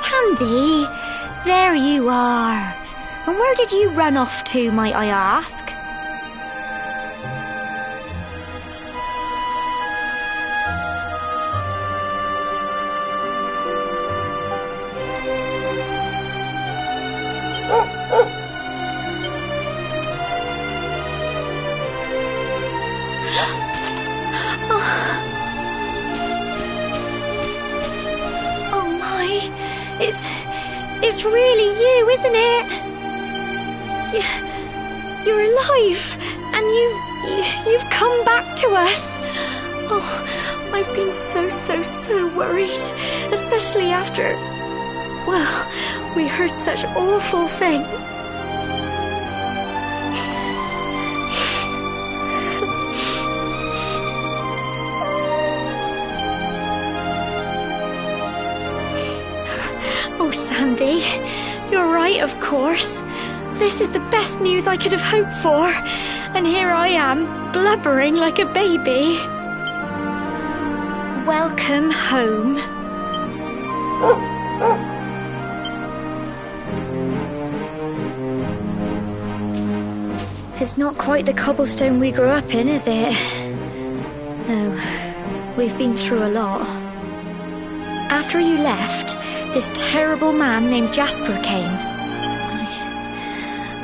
Sandy, there you are. And where did you run off to, might I ask? It's really you, isn't it? You're alive, and you've come back to us. Oh, I've been so worried, especially after, well, we heard such awful things. Sandy, you're right, of course. This is the best news I could have hoped for. And here I am, blubbering like a baby. Welcome home. It's not quite the cobblestone we grew up in, is it? No, we've been through a lot. After you left, this terrible man named Jasper came.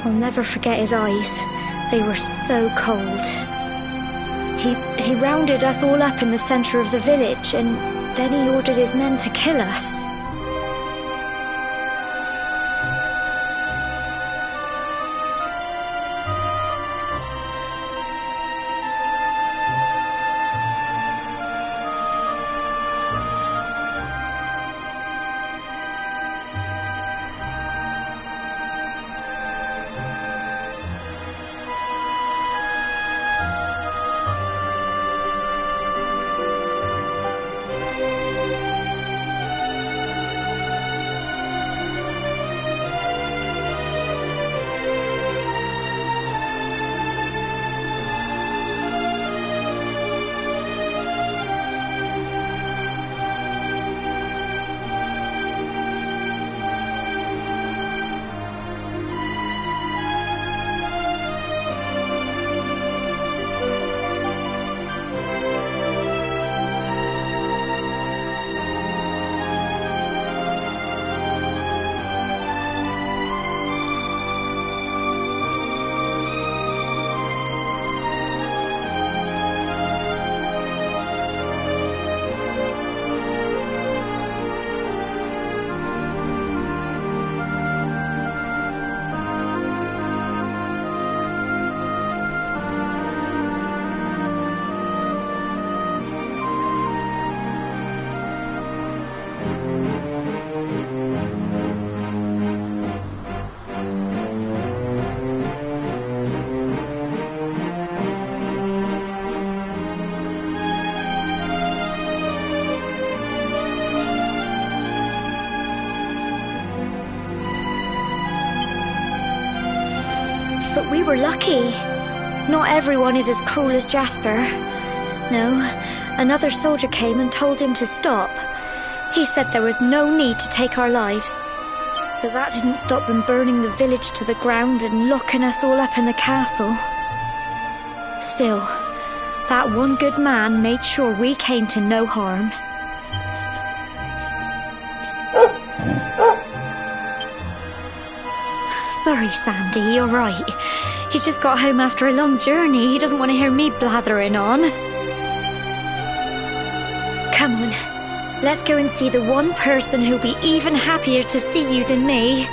I'll never forget his eyes. They were so cold. He rounded us all up in the centre of the village, and then he ordered his men to kill us. But we were lucky. Not everyone is as cruel as Jasper. No, another soldier came and told him to stop. He said there was no need to take our lives. But that didn't stop them burning the village to the ground and locking us all up in the castle. Still, that one good man made sure we came to no harm. Sorry, Sandy, you're right. He's just got home after a long journey. He doesn't want to hear me blathering on. Come on, let's go and see the one person who'll be even happier to see you than me.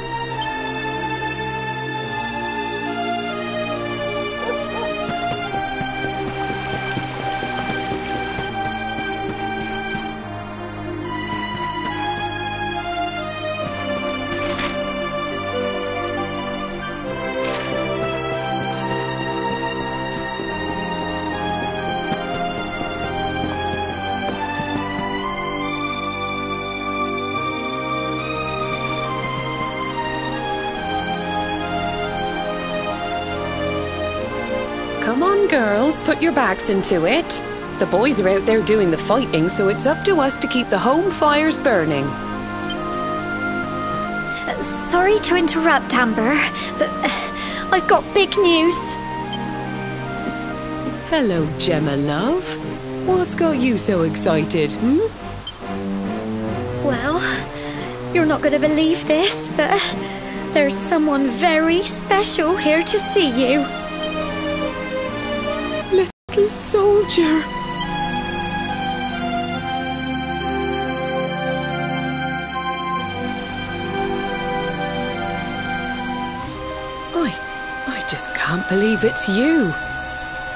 Come on, girls, put your backs into it. The boys are out there doing the fighting, so it's up to us to keep the home fires burning. Sorry to interrupt, Amber, but I've got big news. Hello, Gemma, love. What's got you so excited, Well, you're not going to believe this, but there's someone very special here to see you. Little soldier. I just can't believe it's you.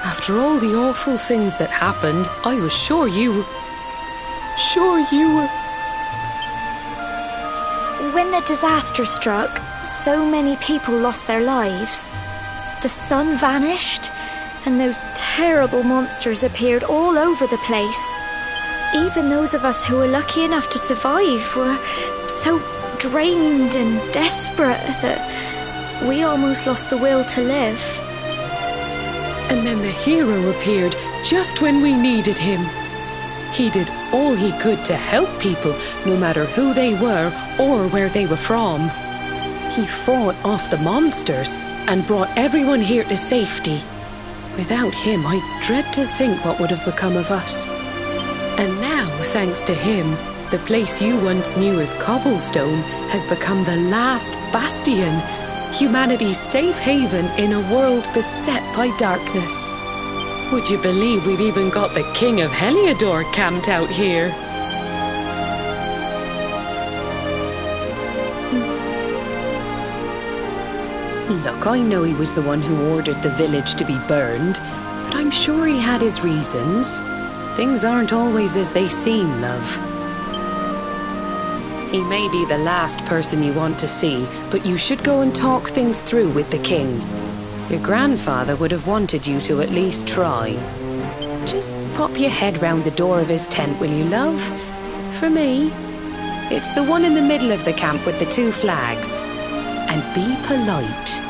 After all the awful things that happened, I was sure you were... When the disaster struck, so many people lost their lives. The sun vanished, and those terrible monsters appeared all over the place. Even those of us who were lucky enough to survive were so drained and desperate that we almost lost the will to live. And then the hero appeared just when we needed him. He did all he could to help people, no matter who they were or where they were from. He fought off the monsters and brought everyone here to safety. Without him, I dread to think what would have become of us. And now, thanks to him, the place you once knew as Cobblestone has become the last bastion, humanity's safe haven in a world beset by darkness. Would you believe we've even got the King of Heliodor camped out here? Look, I know he was the one who ordered the village to be burned, but I'm sure he had his reasons. Things aren't always as they seem, love. He may be the last person you want to see, but you should go and talk things through with the king. Your grandfather would have wanted you to at least try. Just pop your head round the door of his tent, will you, love? For me, it's the one in the middle of the camp with the 2 flags. And be polite.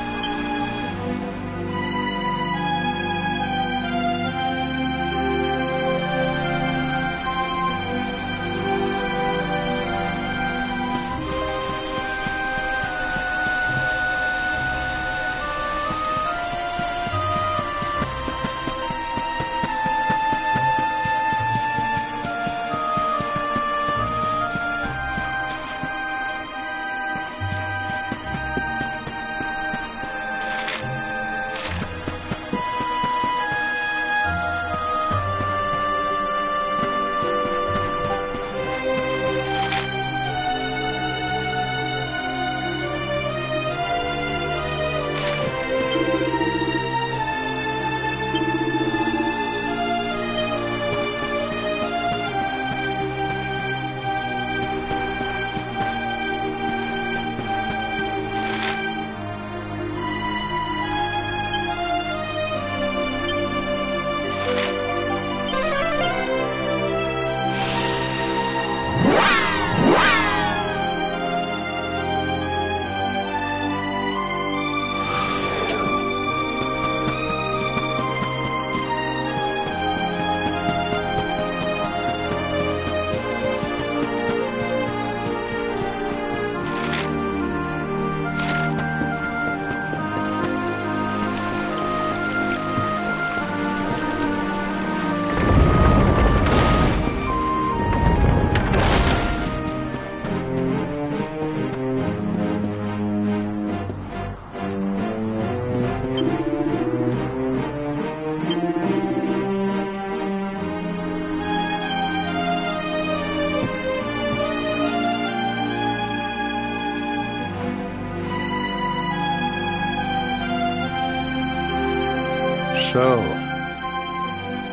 So,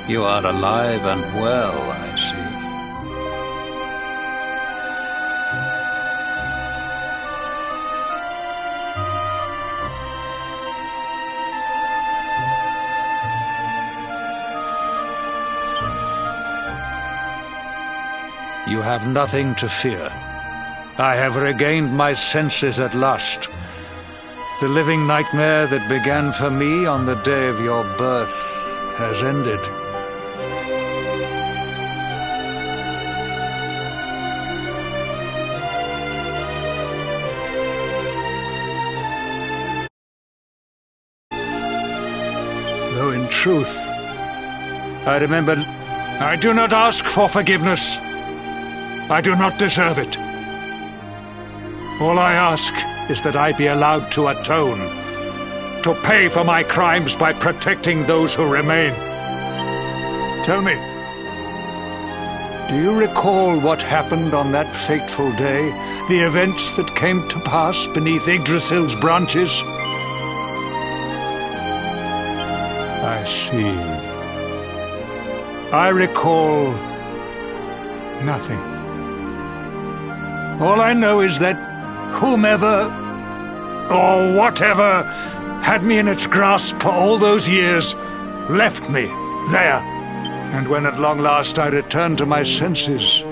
you are alive and well, I see. You have nothing to fear. I have regained my senses at last. The living nightmare that began for me on the day of your birth has ended. Though in truth, I remembered, I do not ask for forgiveness. I do not deserve it. All I ask is that I be allowed to atone, to pay for my crimes by protecting those who remain. Tell me, do you recall what happened on that fateful day? The events that came to pass beneath Yggdrasil's branches? I see. I recall nothing. All I know is that whomever or whatever had me in its grasp for all those years left me there. And when at long last I returned to my senses,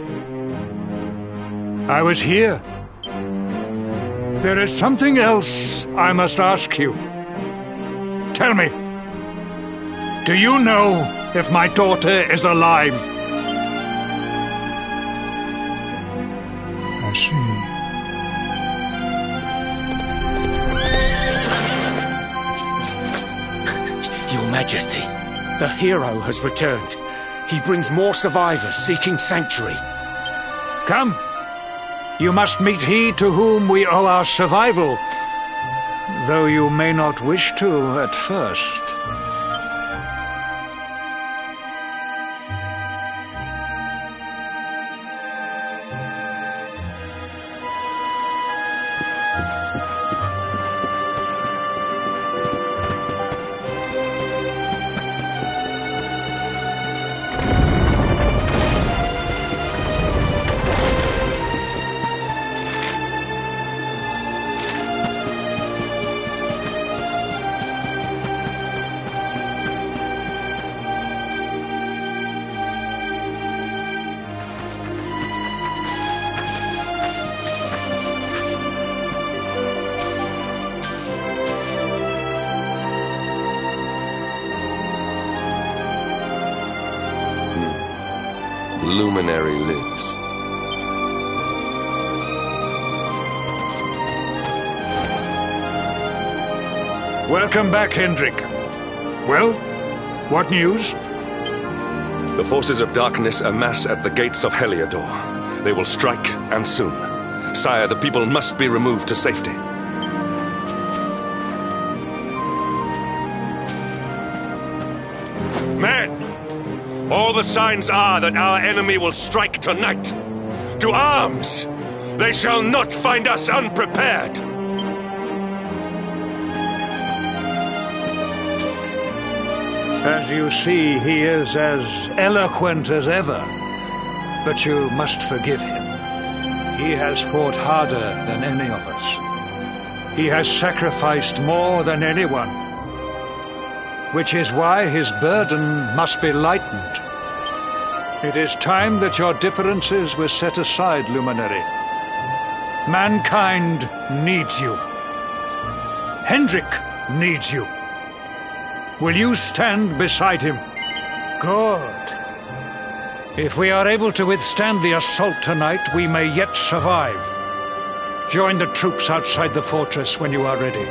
I was here. There is something else I must ask you. Tell me, do you know if my daughter is alive? I see. Your Majesty, the hero has returned. He brings more survivors seeking sanctuary. Come. You must meet he to whom we owe our survival, though you may not wish to at first. The luminary lives. Welcome back, Hendrik. Well, what news? The forces of darkness amass at the gates of Heliodor. They will strike, and soon. Sire, the people must be removed to safety. Men! All the signs are that our enemy will strike tonight. To arms! They shall not find us unprepared! As you see, he is as eloquent as ever. But you must forgive him. He has fought harder than any of us. He has sacrificed more than anyone. Which is why his burden must be lightened. It is time that your differences were set aside, Luminary. Mankind needs you. Hendrik needs you. Will you stand beside him? Good. If we are able to withstand the assault tonight, we may yet survive. Join the troops outside the fortress when you are ready.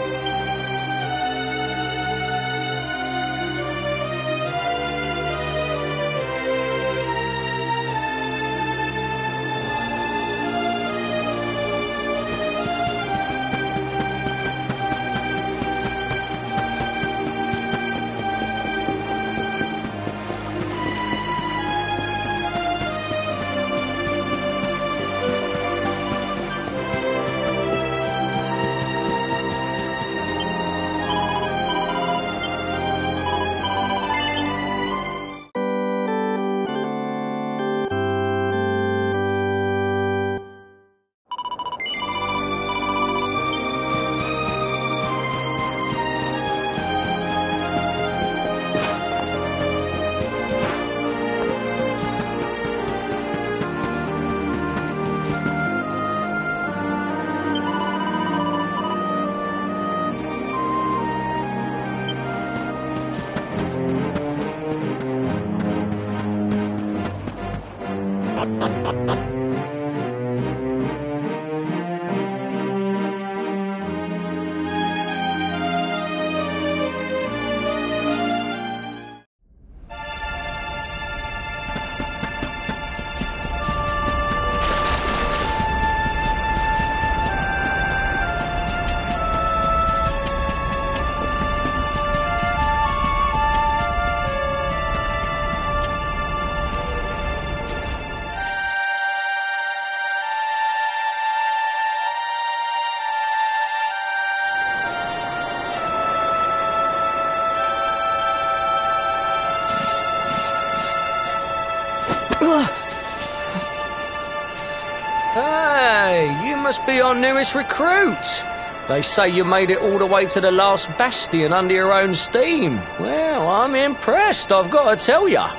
must be our newest recruit. They say you made it all the way to the last bastion under your own steam. Well, I'm impressed, I've got to tell ya.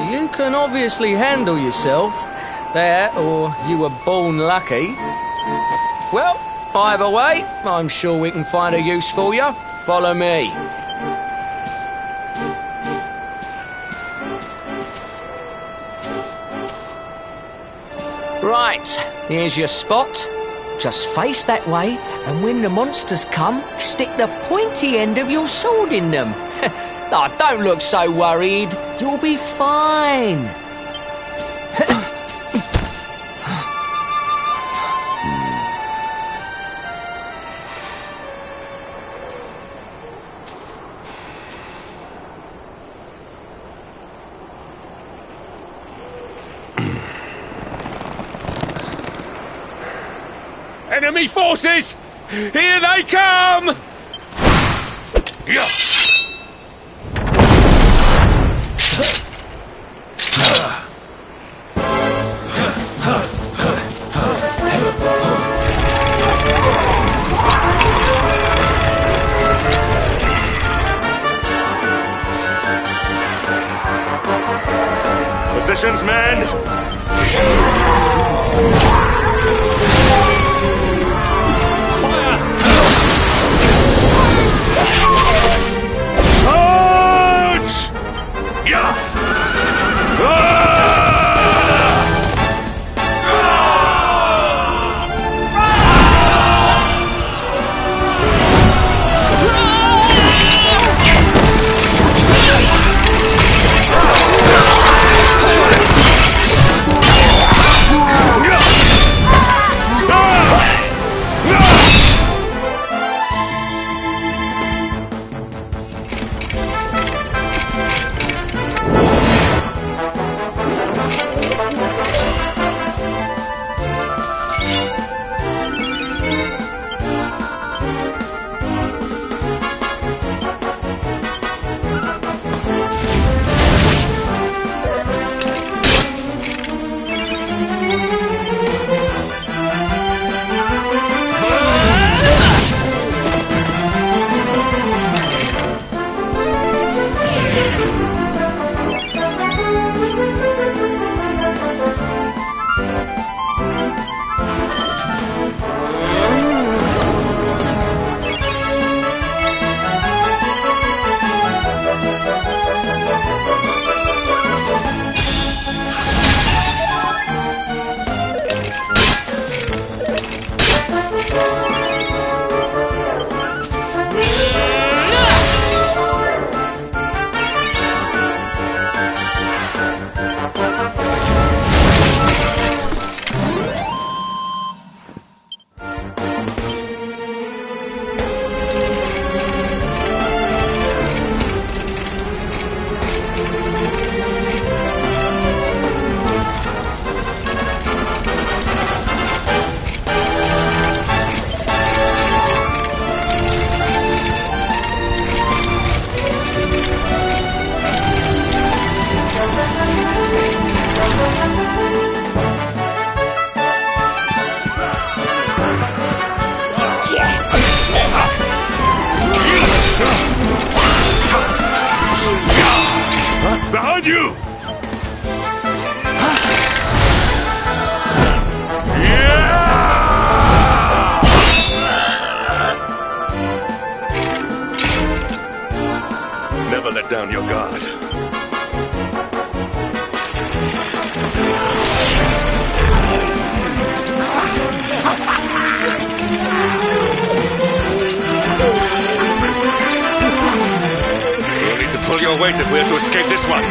You can obviously handle yourself. That, or you were born lucky. Well, either way, I'm sure we can find a use for you. Follow me. Right, here's your spot. Just face that way, and when the monsters come, stick the pointy end of your sword in them. Oh, don't look so worried. You'll be fine. Enemy forces! Here they come! Yeah. Positions, men! Behind you! Never let down your guard. We'll need to pull your weight if we are to escape this one.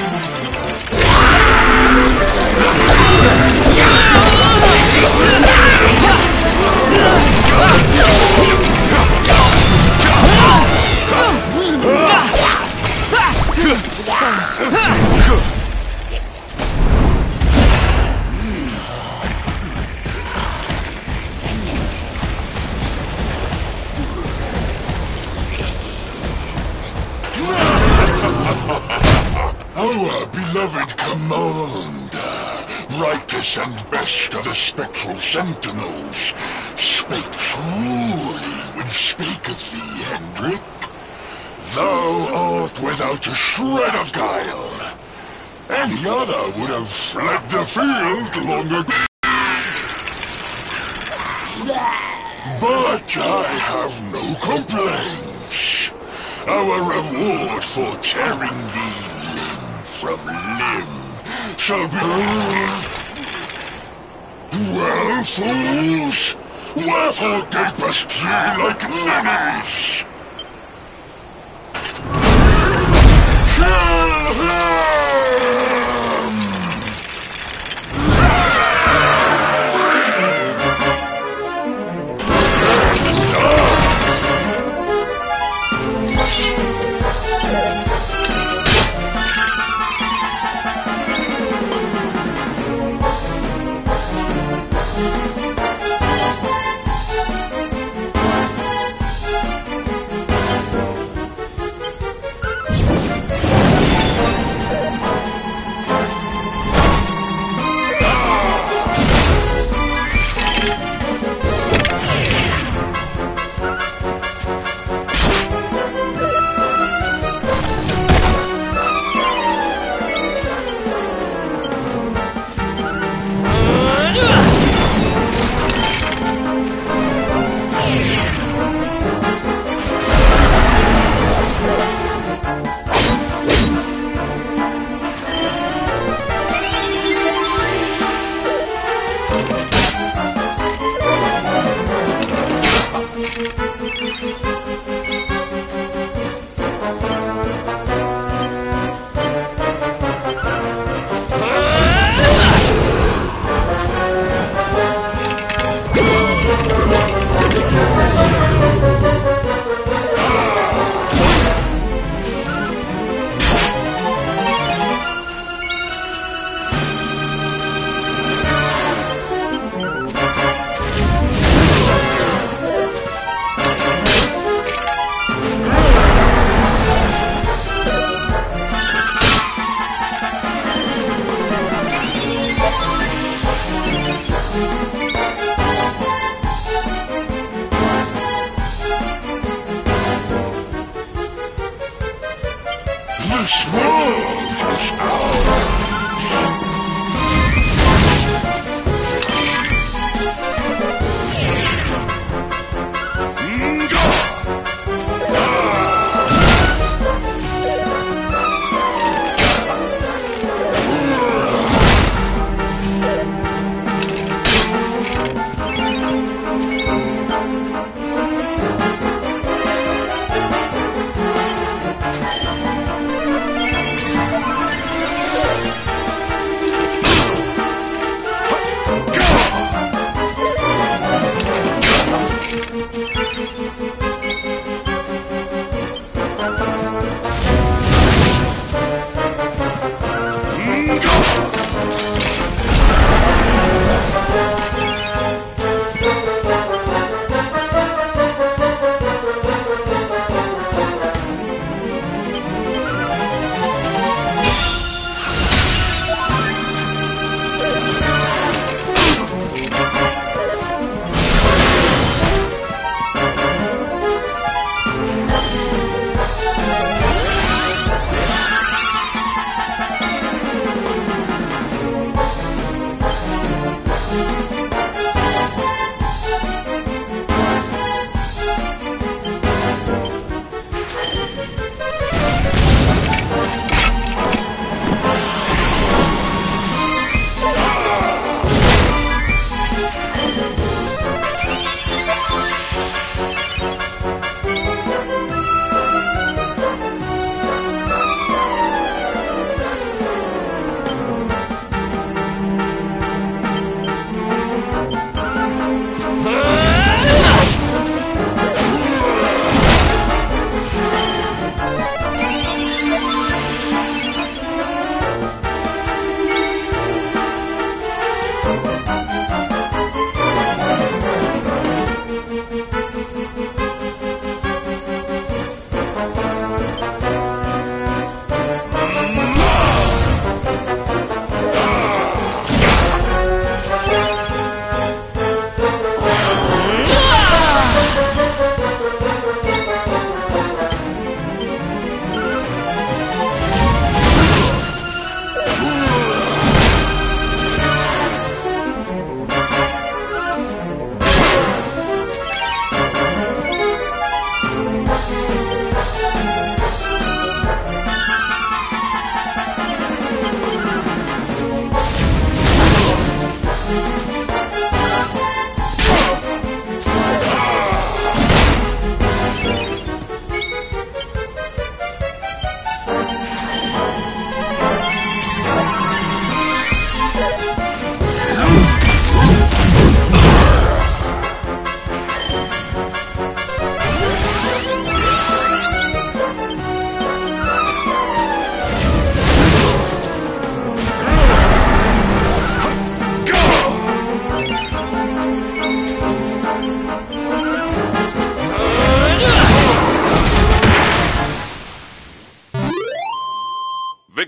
Our beloved commander, brightest and best of the spectral sentinels, spake truly when spaketh thee, Hendrik. Thou art without a shred of guile. Any other would have fled the field long ago. But I have no complaints. Our reward for tearing thee limb from limb shall be... Well, fools, wherefore gapest ye like ninnies? Kill him! This world is ours.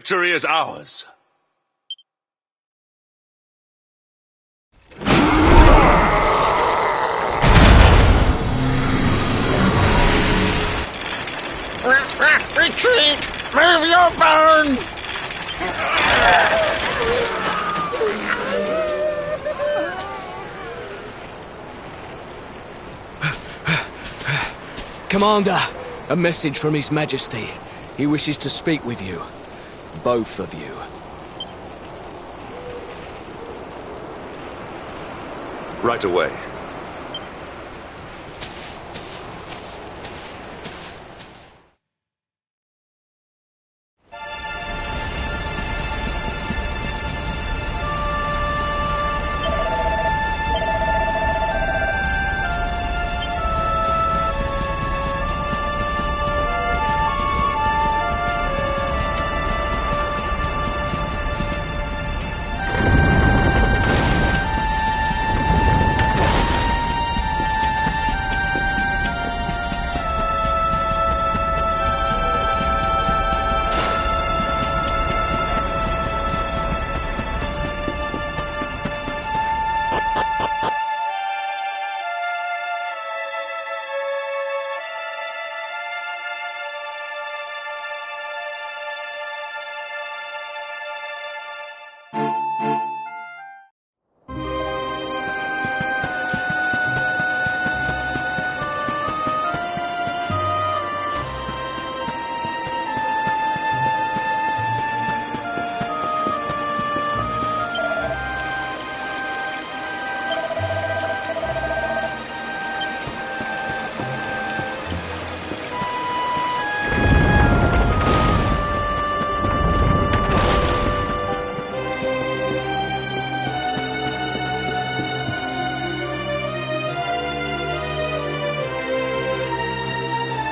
victory is ours. Retreat! Move your bones! Commander, a message from His Majesty. He wishes to speak with you. Both of you. Right away.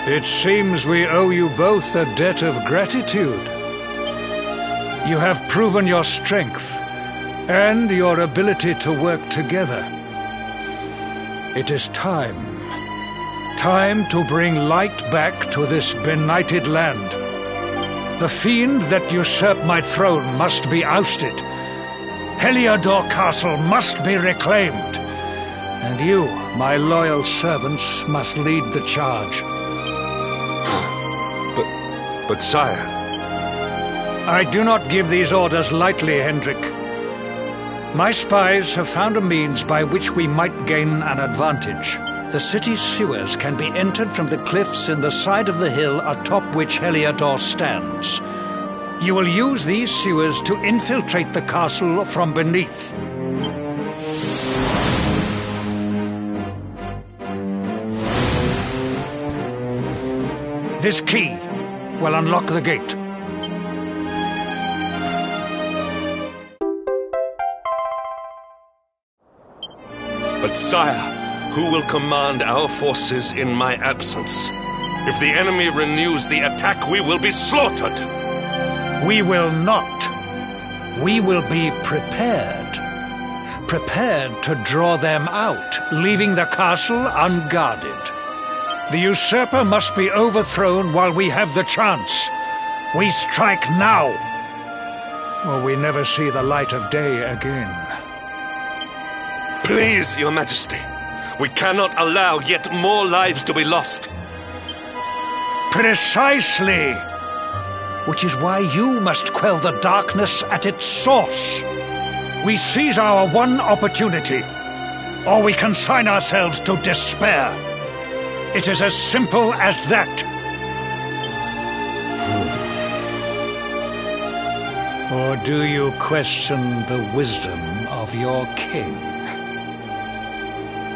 It seems we owe you both a debt of gratitude. You have proven your strength and your ability to work together. It is time to bring light back to this benighted land. The fiend that usurped my throne must be ousted. Heliodor Castle must be reclaimed. And you, my loyal servants, must lead the charge. But sire... I do not give these orders lightly, Hendrik. My spies have found a means by which we might gain an advantage. The city's sewers can be entered from the cliffs in the side of the hill atop which Heliodor stands. You will use these sewers to infiltrate the castle from beneath. This key will unlock the gate. But sire, who will command our forces in my absence? If the enemy renews the attack, we will be slaughtered. We will not. We will be prepared. Prepared to draw them out, leaving the castle unguarded. The usurper must be overthrown while we have the chance. We strike now, or we never see the light of day again. Please, Your Majesty, we cannot allow yet more lives to be lost. Precisely! Which is why you must quell the darkness at its source. We seize our one opportunity, or we consign ourselves to despair. It is as simple as that. Or do you question the wisdom of your king?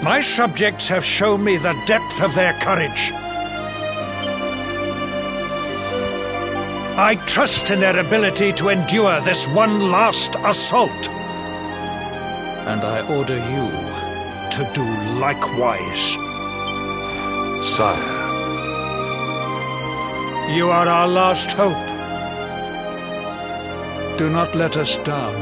My subjects have shown me the depth of their courage. I trust in their ability to endure this one last assault. And I order you to do likewise. Sire. You are our last hope. Do not let us down.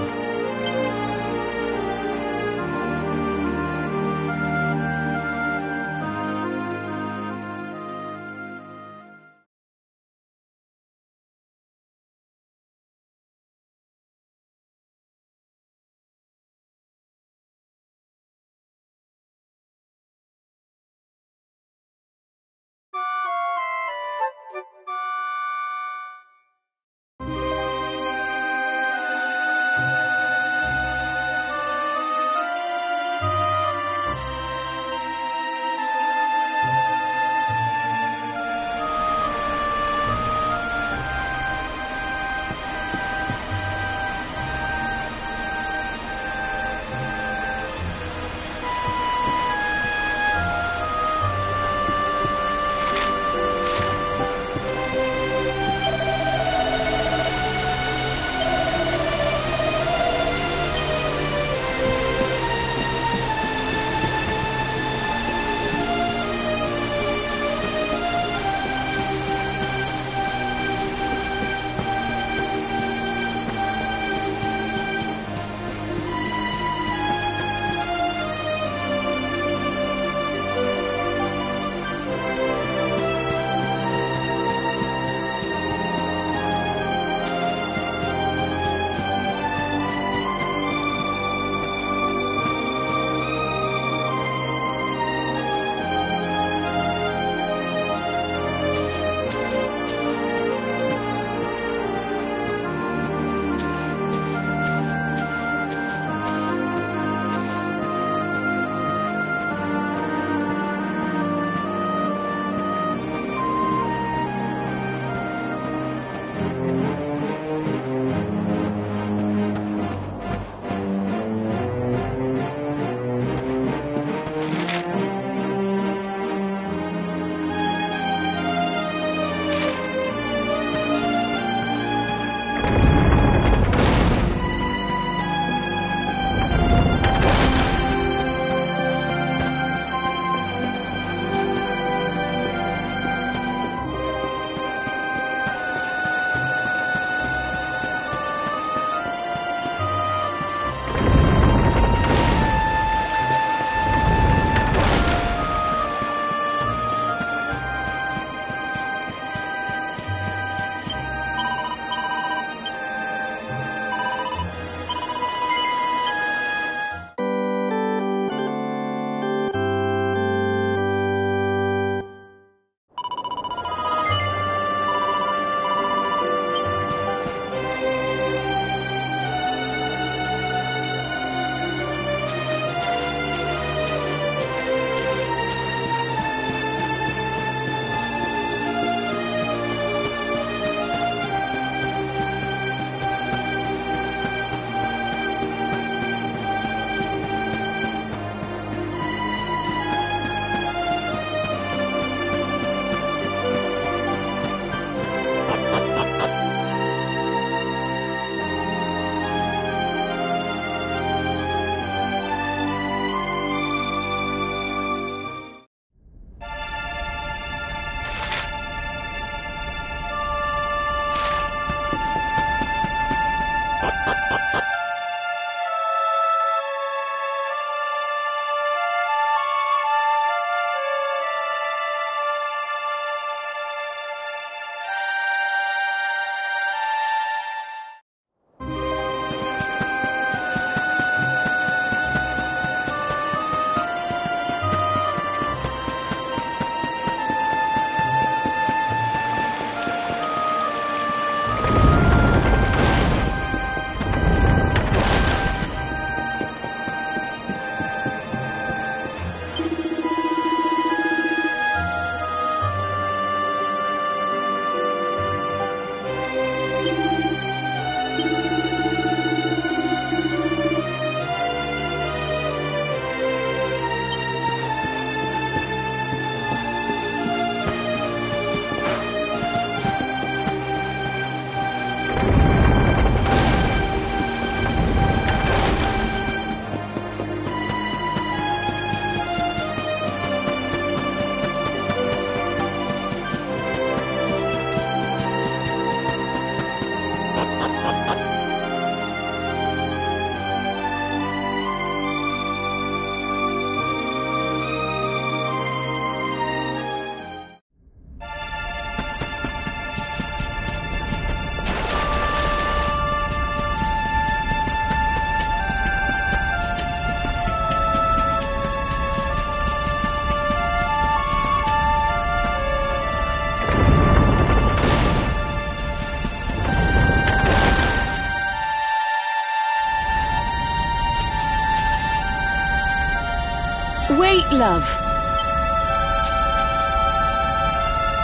love.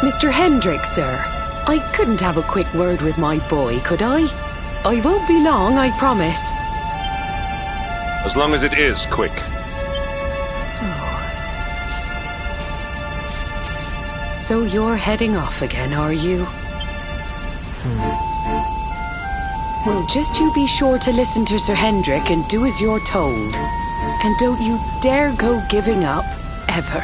Mr. Hendrick, sir, I couldn't have a quick word with my boy, could I? I won't be long, I promise. As long as it is quick. So you're heading off again, are you? Well, just you be sure to listen to Sir Hendrick and do as you're told. And don't you dare go giving up, ever.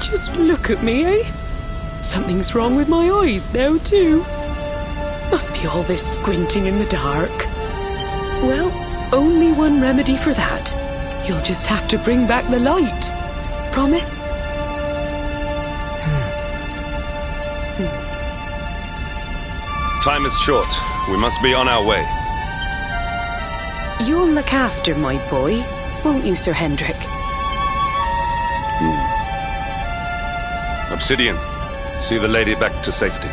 Just look at me, eh? Something's wrong with my eyes now, too. Must be all this squinting in the dark. Well, only one remedy for that. You'll just have to bring back the light. Promise? Time is short. We must be on our way. You'll look after my boy, won't you, Sir Hendrick? Obsidian, see the lady back to safety.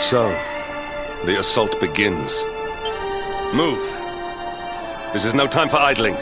So, the assault begins. Move! This is no time for idling.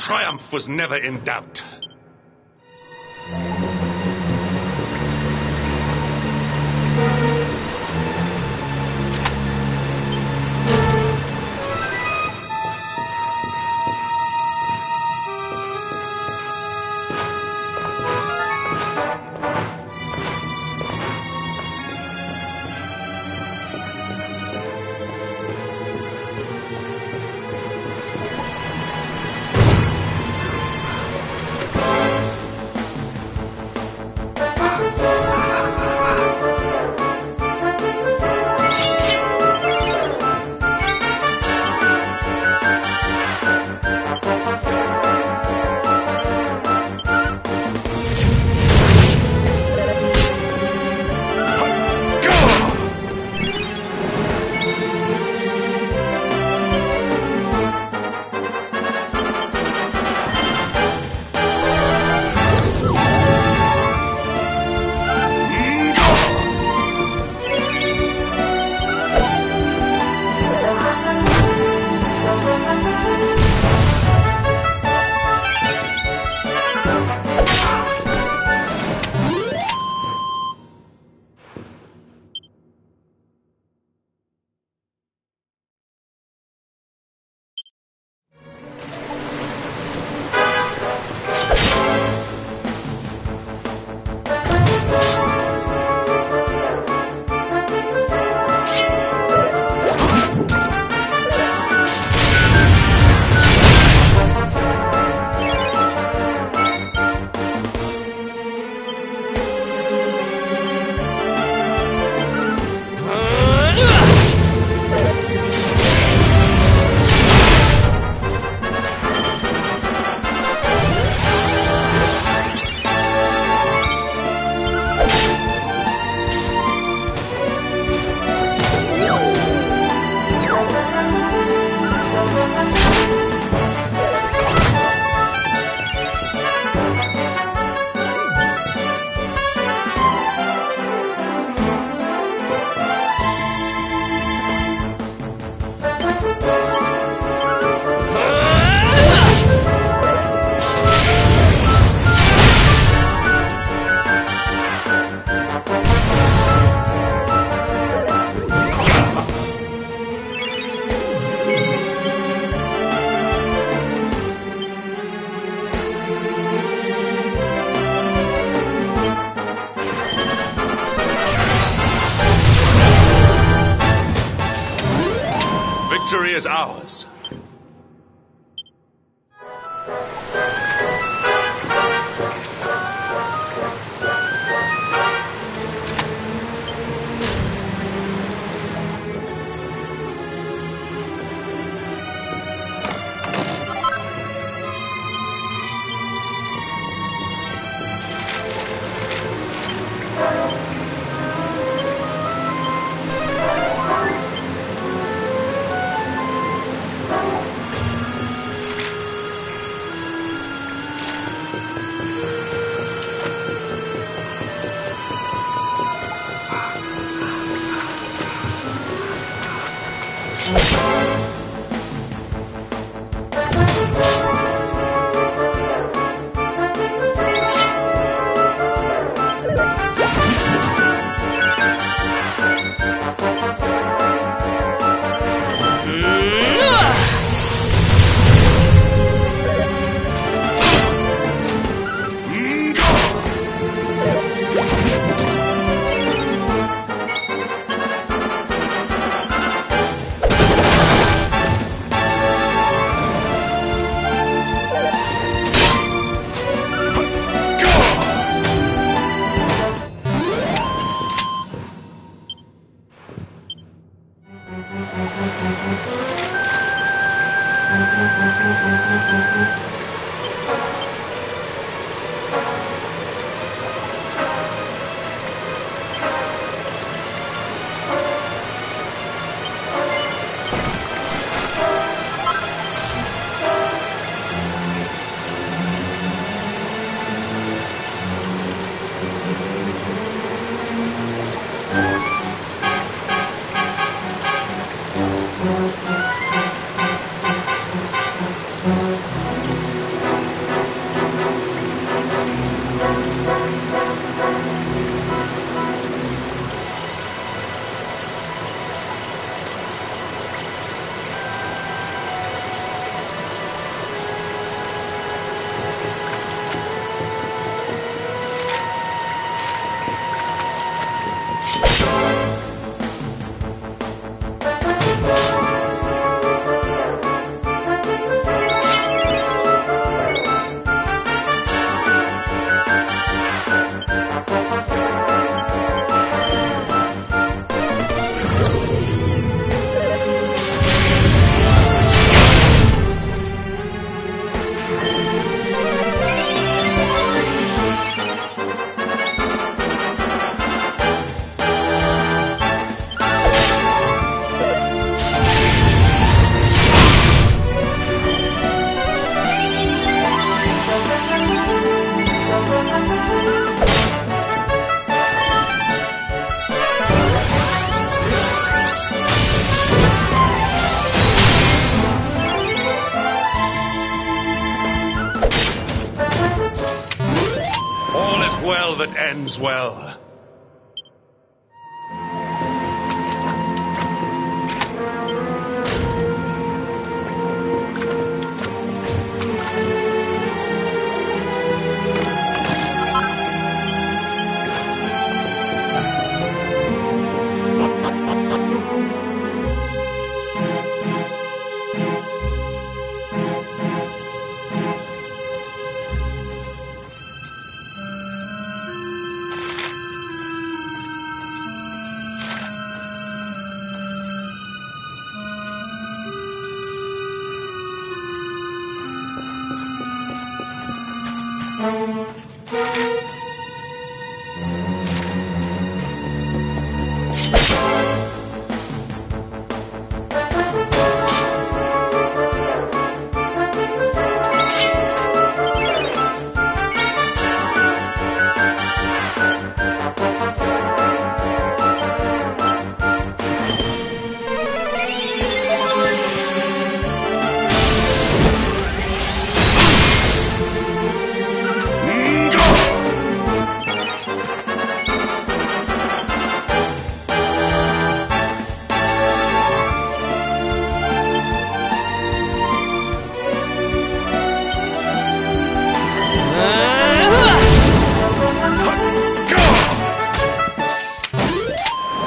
Triumph was never in doubt. is ours. That ends well.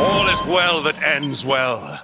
All is well that ends well.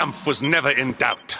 triumph was never in doubt.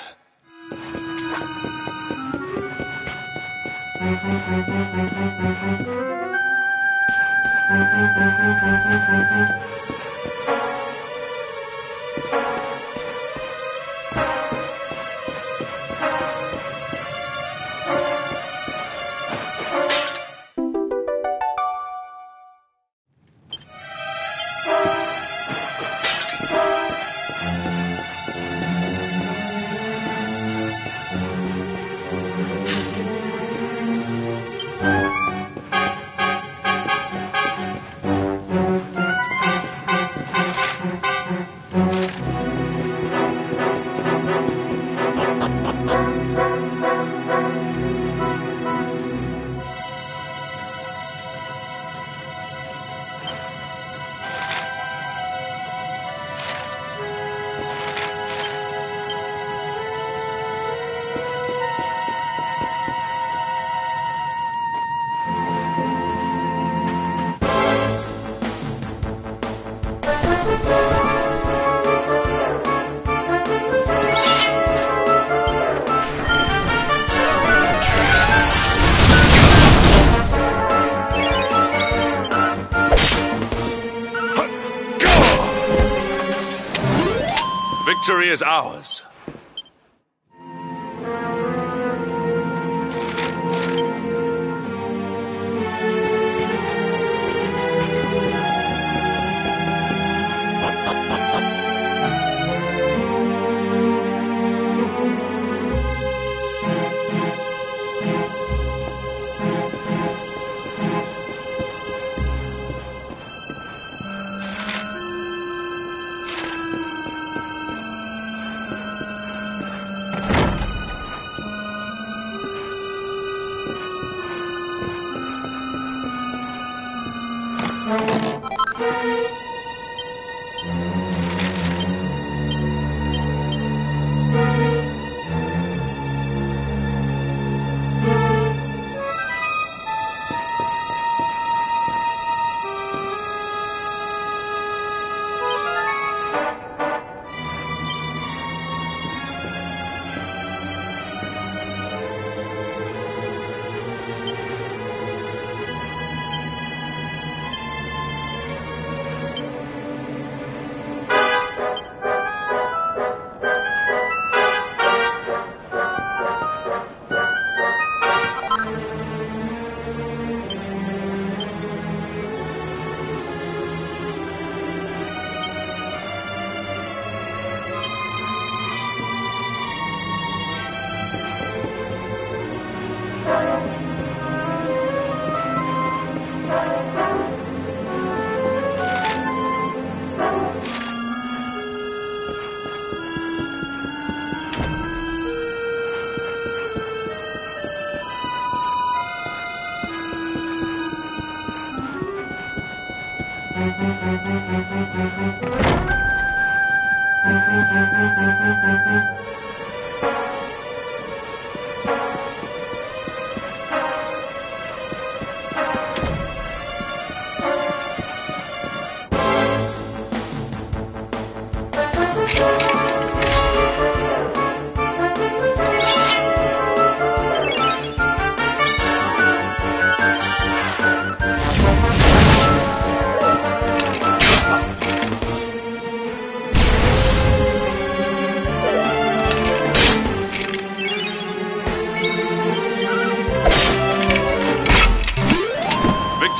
Victory is ours.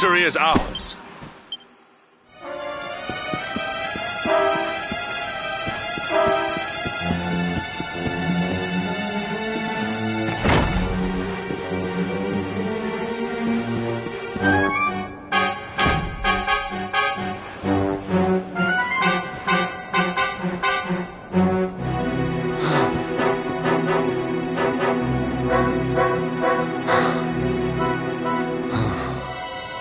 Victory is ours.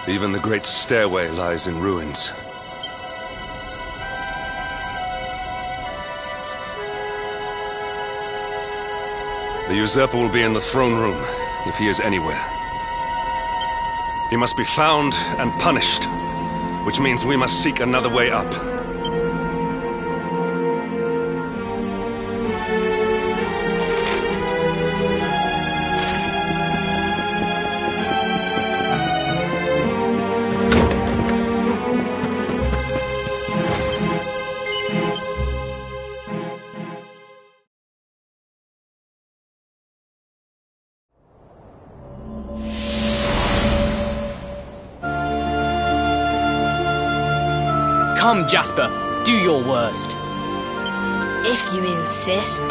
Even the great stairway lies in ruins. The usurper will be in the throne room, if he is anywhere. He must be found and punished, which means we must seek another way up. Come, Jasper, do your worst. If you insist.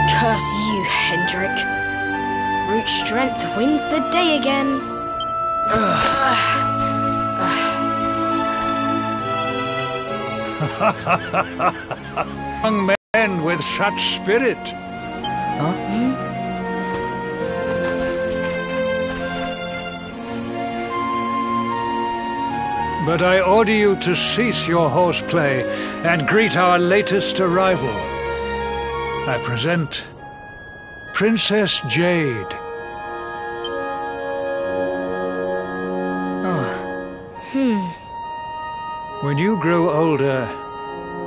Curse you, Hendrik. Brute strength wins the day again. Young men with such spirit. Huh? But I order you to cease your horseplay and greet our latest arrival. I present Princess Jade. When you grow older,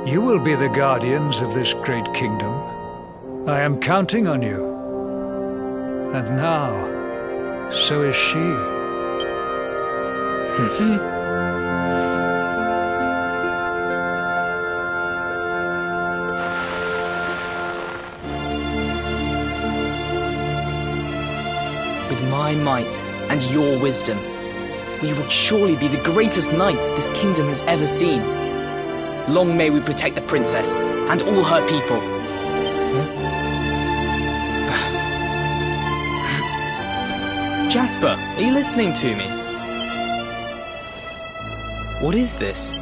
you will be the guardians of this great kingdom. I am counting on you. And now, so is she. With my might and your wisdom, we will surely be the greatest knights this kingdom has ever seen. Long may we protect the princess and all her people. Jasper, are you listening to me? What is this?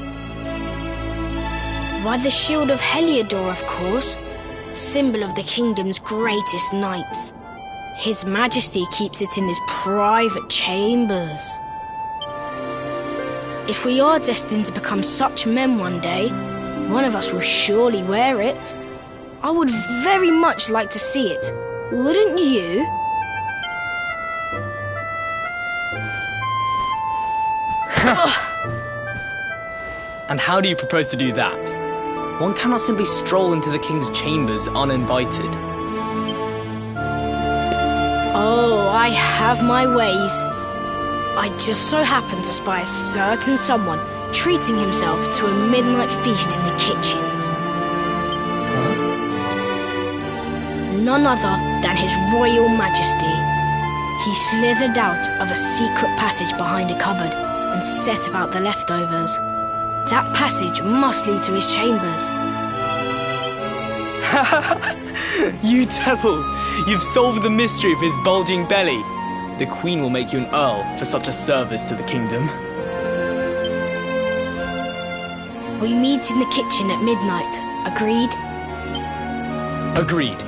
Why, the shield of Heliodor, of course. Symbol of the kingdom's greatest knights. His Majesty keeps it in his private chambers. If we are destined to become such men one day, one of us will surely wear it. I would very much like to see it, wouldn't you? And how do you propose to do that? One cannot simply stroll into the king's chambers uninvited. Oh, I have my ways. I just so happen to spy a certain someone treating himself to a midnight feast in the kitchens. Huh? None other than His Royal Majesty. He slithered out of a secret passage behind a cupboard and set about the leftovers. That passage must lead to his chambers. You devil! You've solved the mystery of his bulging belly. The Queen will make you an earl for such a service to the kingdom. We meet in the kitchen at midnight. Agreed? Agreed.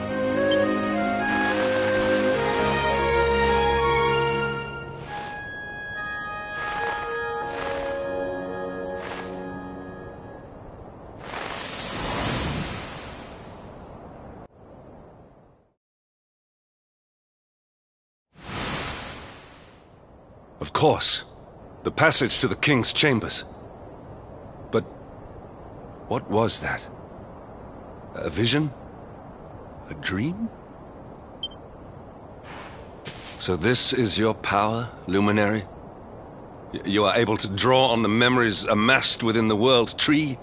Of course. The passage to the king's chambers. But what was that? A vision? A dream? So this is your power, Luminary? You are able to draw on the memories amassed within the world tree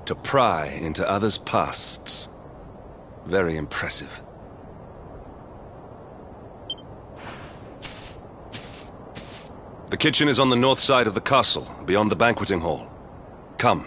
to pry into others' pasts. Very impressive. The kitchen is on the north side of the castle, beyond the banqueting hall. Come.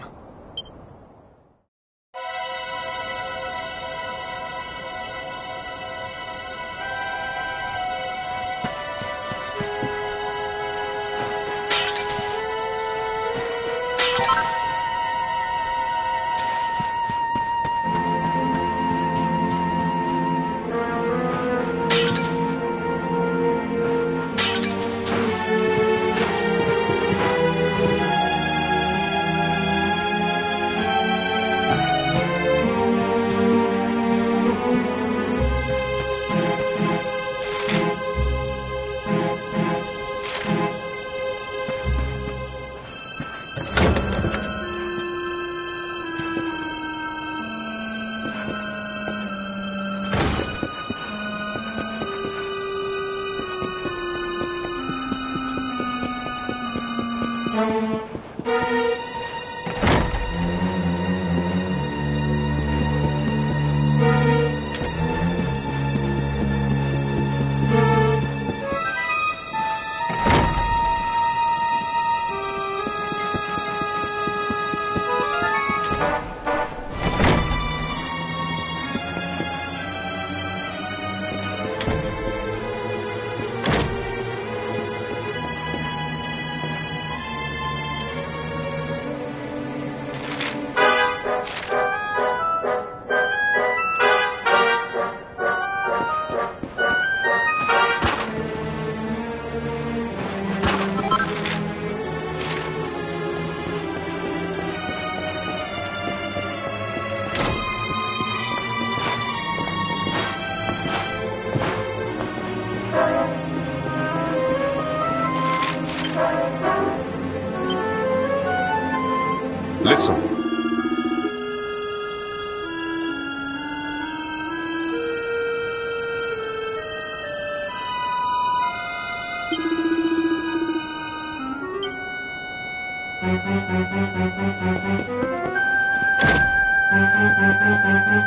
I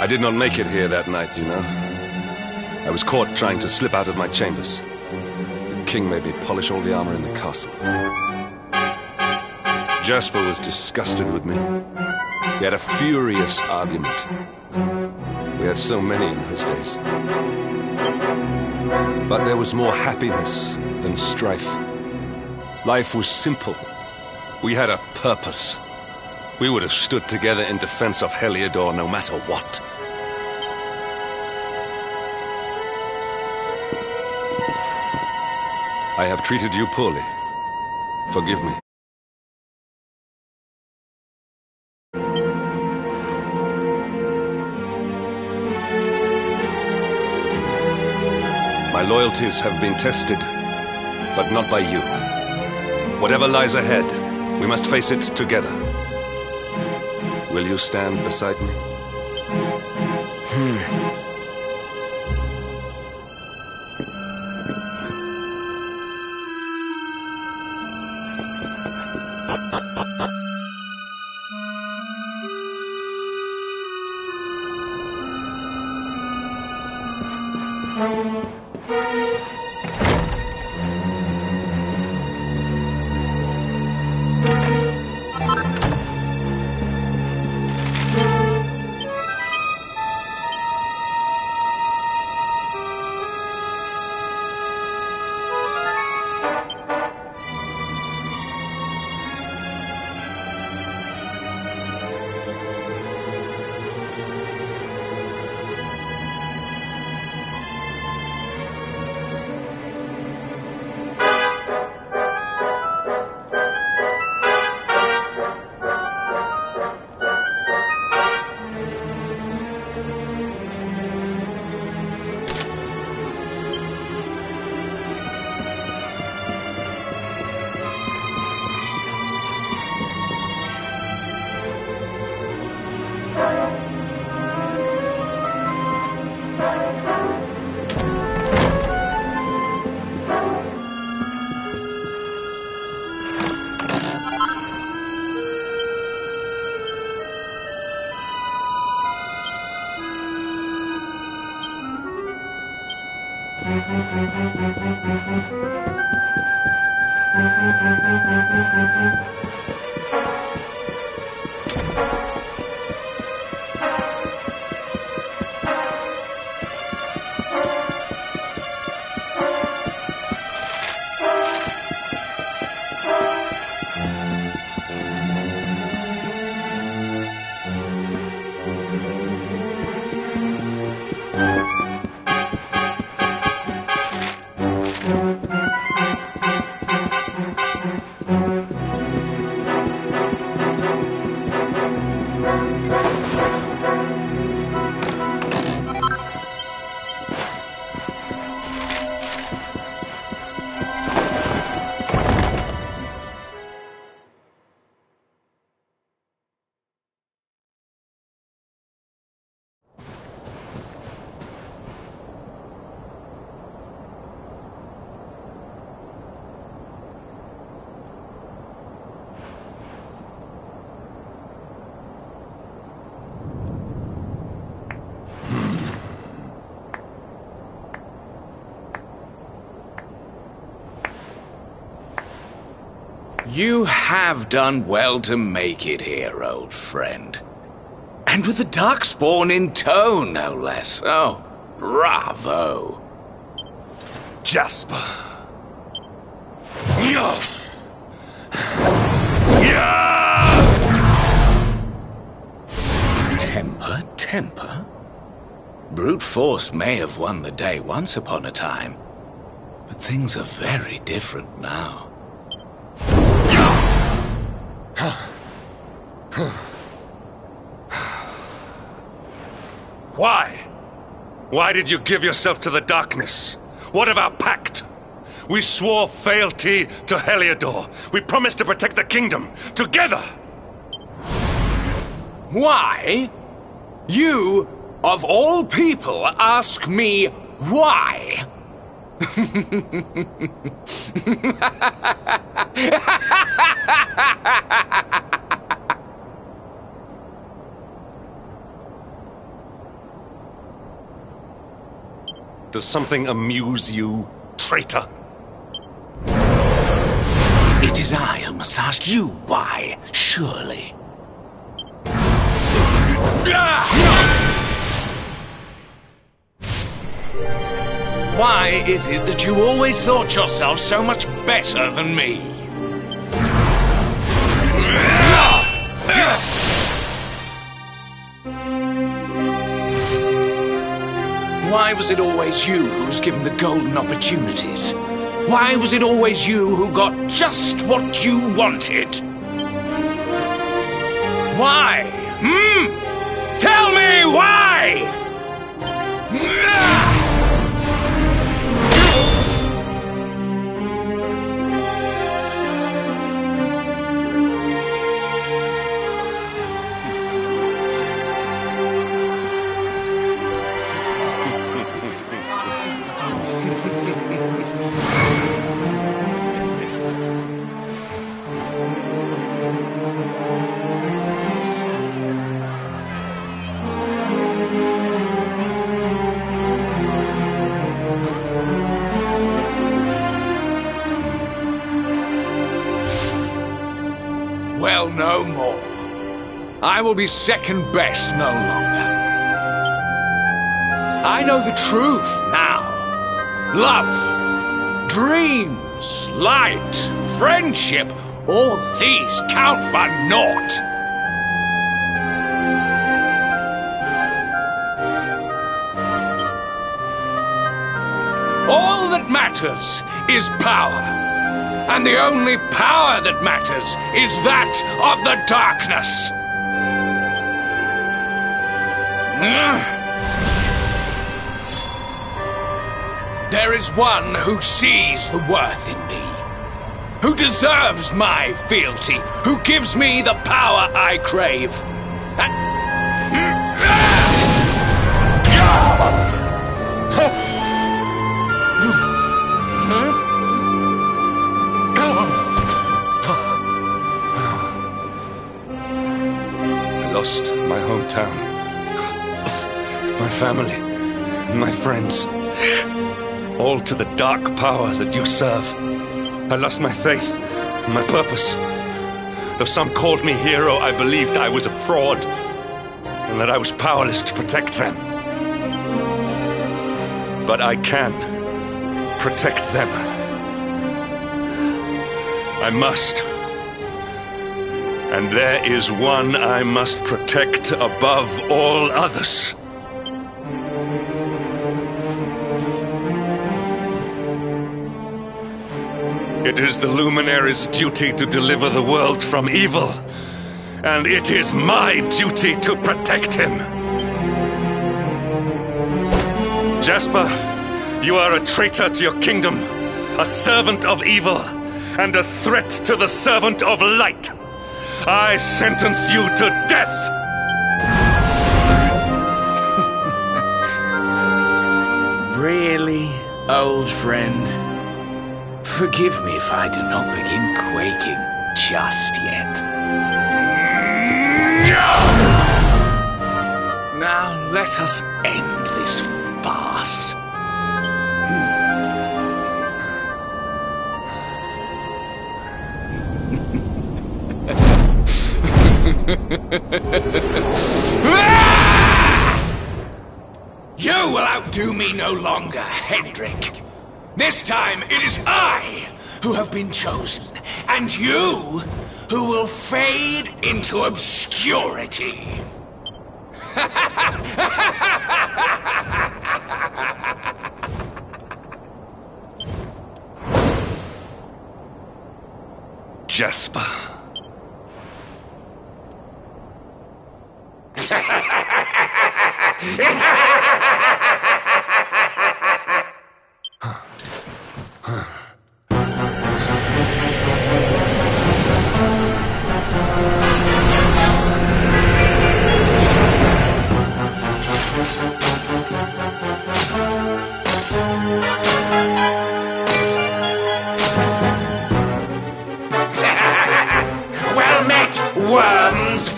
did not make it here that night, you know. I was caught trying to slip out of my chambers. The king made me polish all the armor in the castle. Jasper was disgusted with me. We had a furious argument. We had so many in those days. But there was more happiness than strife. Life was simple. We had a purpose. We would have stood together in defense of Heliodor no matter what. I have treated you poorly. Forgive me. My loyalties have been tested, but not by you. Whatever lies ahead, we must face it together. Will you stand beside me? You have done well to make it here, old friend. And with the Darkspawn in tow, no less. Oh, bravo. Jasper. Temper? Brute force may have won the day once upon a time, but things are very different now. Why? Why did you give yourself to the darkness? What of our pact? We swore fealty to Heliodor. We promised to protect the kingdom, together! Why? You of all people, ask me why? Does something amuse you, traitor? It is I who must ask you why, surely. Why is it that you always thought yourself so much better than me? Why was it always you who was given the golden opportunities? Why was it always you who got just what you wanted? Why? Tell me why! Well, no more. I will be second best no longer. I know the truth now. Love, dreams, light, friendship, all these count for naught. All that matters is power. And the only power that matters is that of the darkness. There is one who sees the worth in me, who deserves my fealty, who gives me the power I crave. Lost my hometown, my family, my friends, all to the dark power that you serve. I lost my faith, my purpose. Though some called me hero, I believed I was a fraud, and that I was powerless to protect them. But I can protect them. I must. And there is one I must protect above all others. It is the Luminary's duty to deliver the world from evil, and it is my duty to protect him. Jasper, you are a traitor to your kingdom, a servant of evil, and a threat to the servant of light. I sentence you to death! Really, old friend? Forgive me if I do not begin quaking just yet. Now let us end this farce. You will outdo me no longer, Hendrik. This time it is I who have been chosen, and you who will fade into obscurity. Jasper. Well met, worms!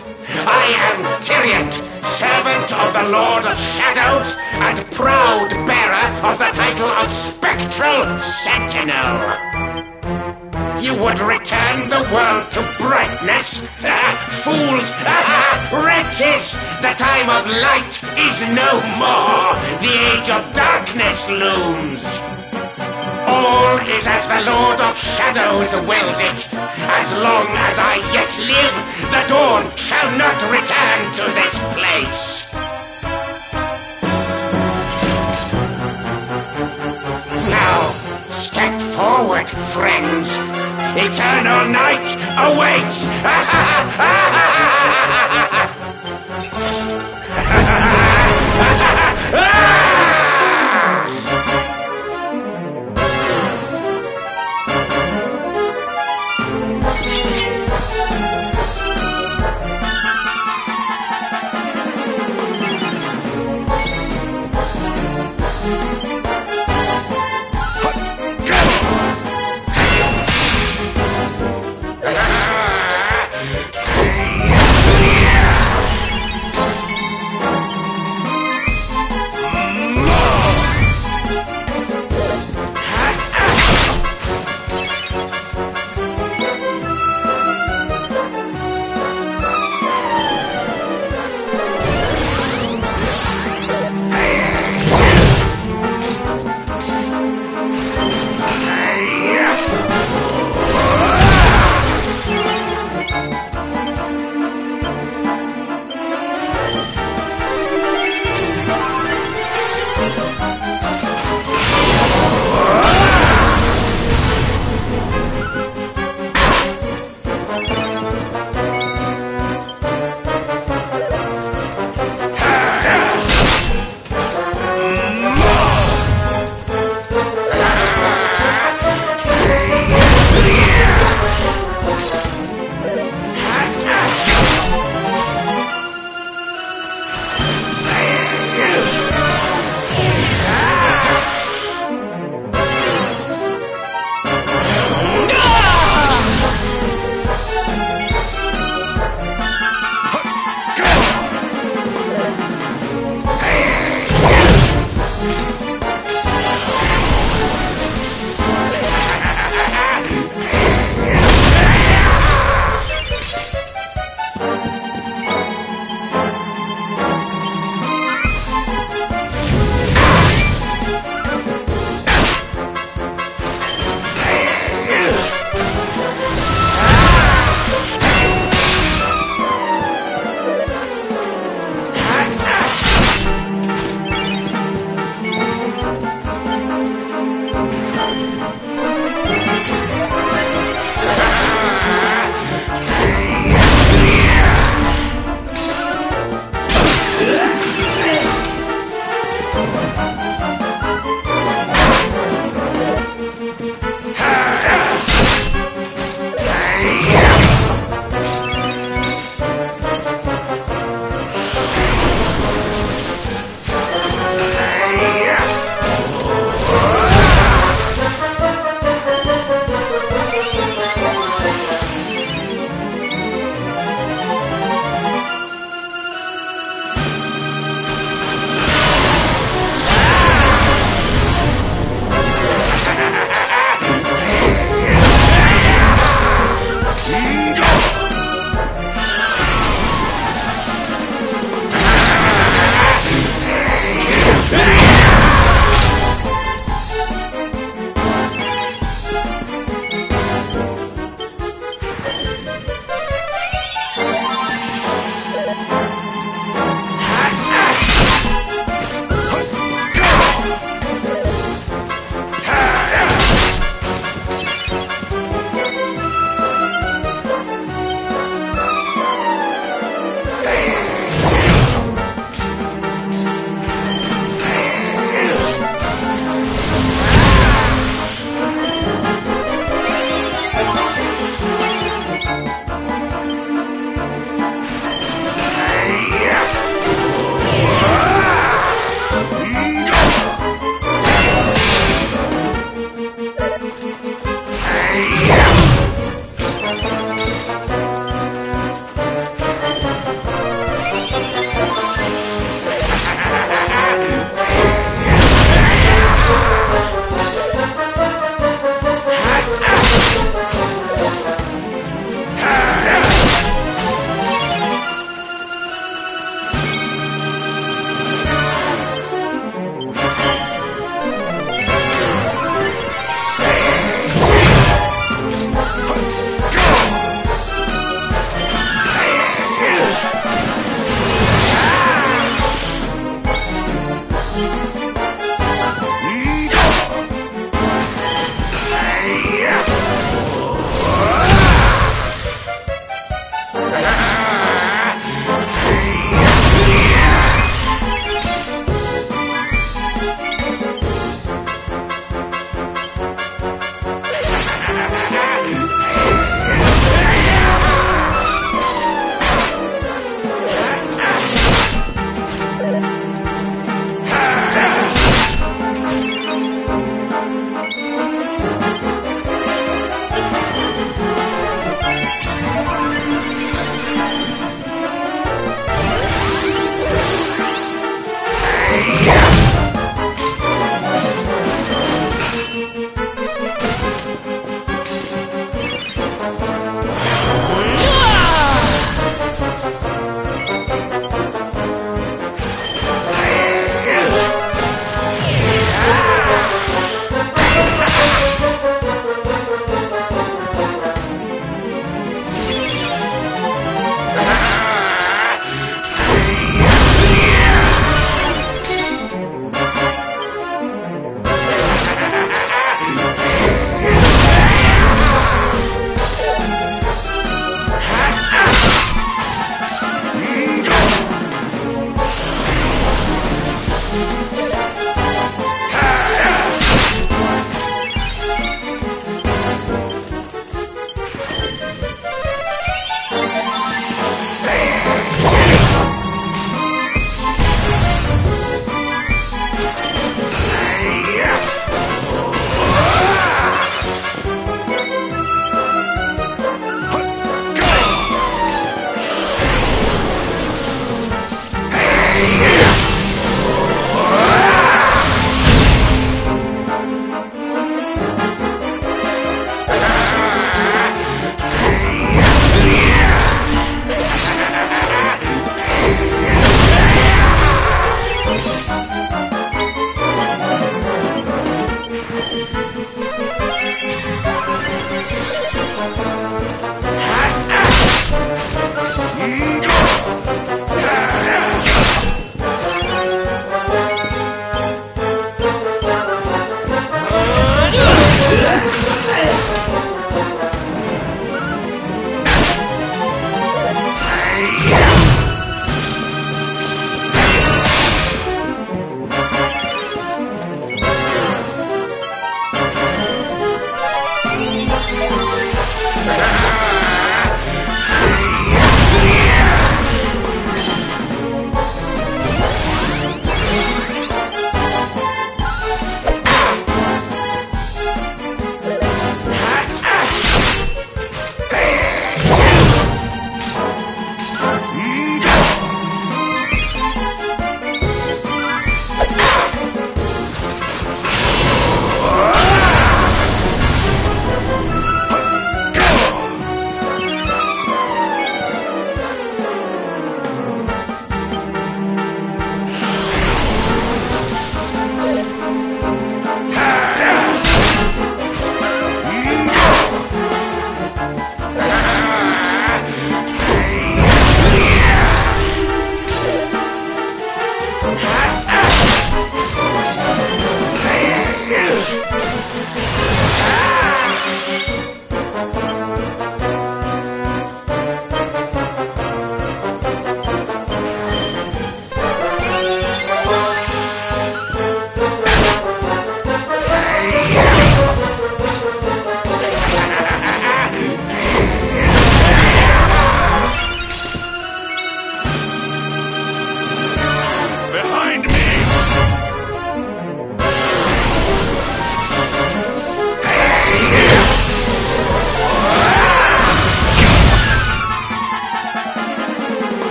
I am Tyrion, servant of the Lord of Shadows and proud bearer of the title of Spectral Sentinel. You would return the world to brightness? Fools! Wretches! The time of light is no more! The age of darkness looms! All is as the Lord of Shadows wills it. As long as I yet live, the dawn shall not return to this place. Now, step forward, friends. Eternal night awaits!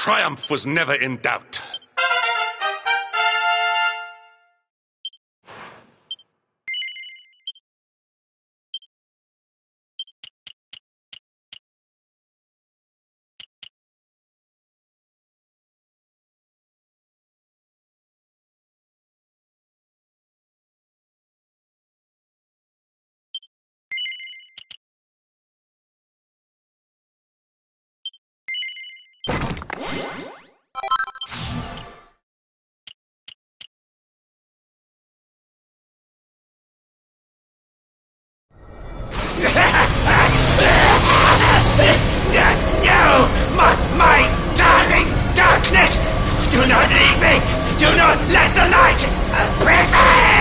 triumph was never in doubt. No! My darling darkness! Do not leave me! Do not let the light prevail!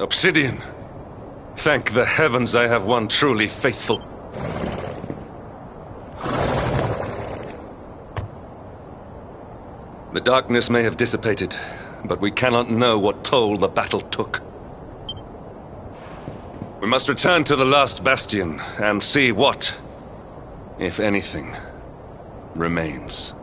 Obsidian. Thank the heavens I have one truly faithful. The darkness may have dissipated, but we cannot know what toll the battle took. We must return to the last bastion and see what, if anything, remains.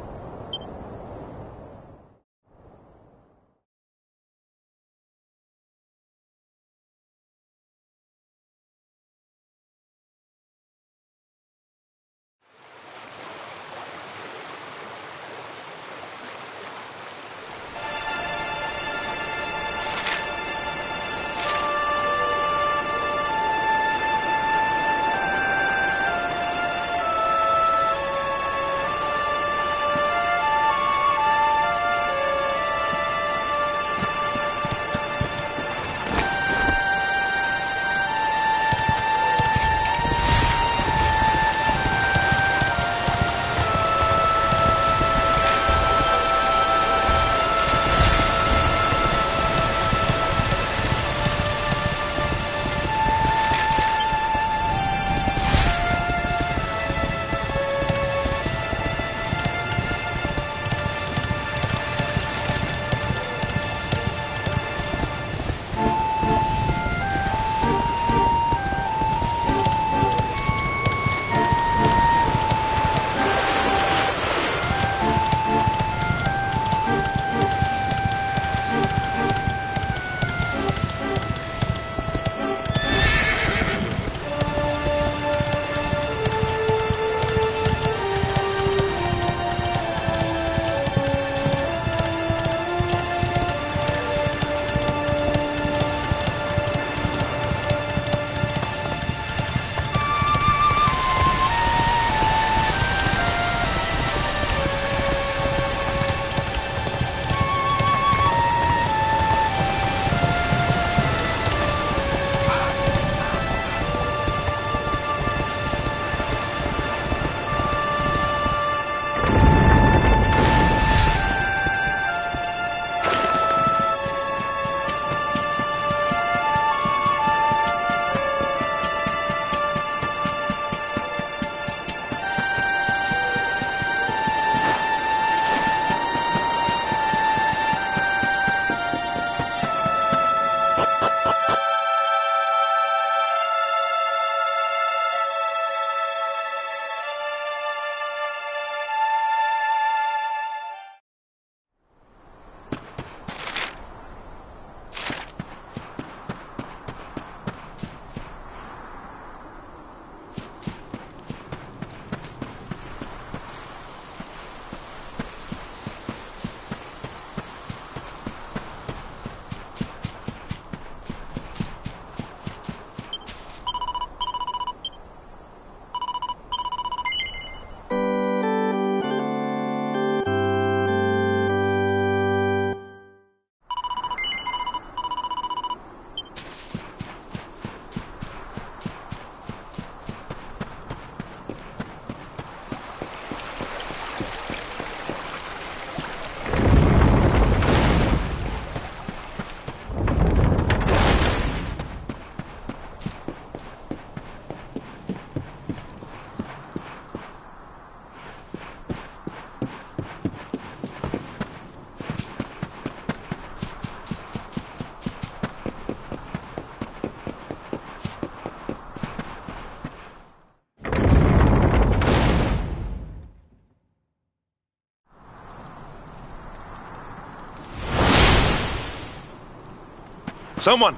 Someone!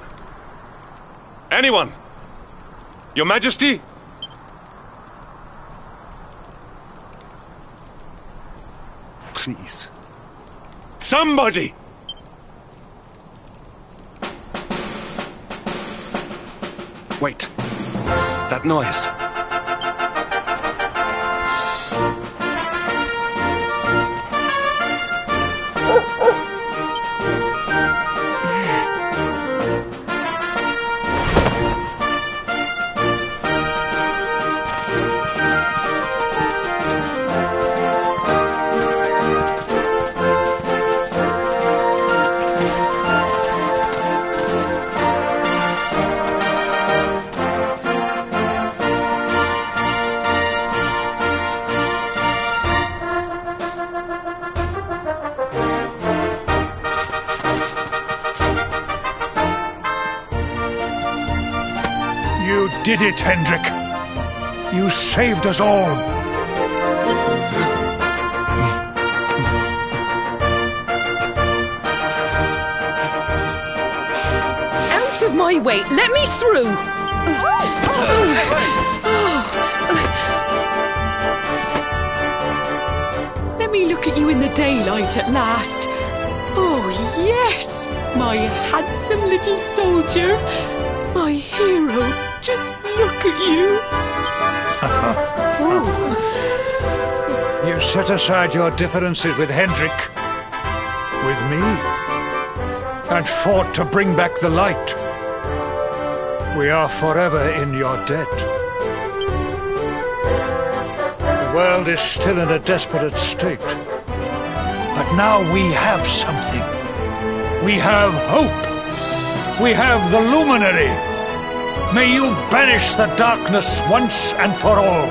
Anyone! Your Majesty? Please. Somebody! Wait. That noise. You did it, Hendrik. You saved us all. Out of my way! Let me through! Let me look at you in the daylight at last. Oh, yes! My handsome little soldier. My hero. Just look at you. You set aside your differences with Hendrik, with me, and fought to bring back the light. We are forever in your debt. The world is still in a desperate state. But now we have something. We have hope. We have the Luminary. May you banish the darkness once and for all.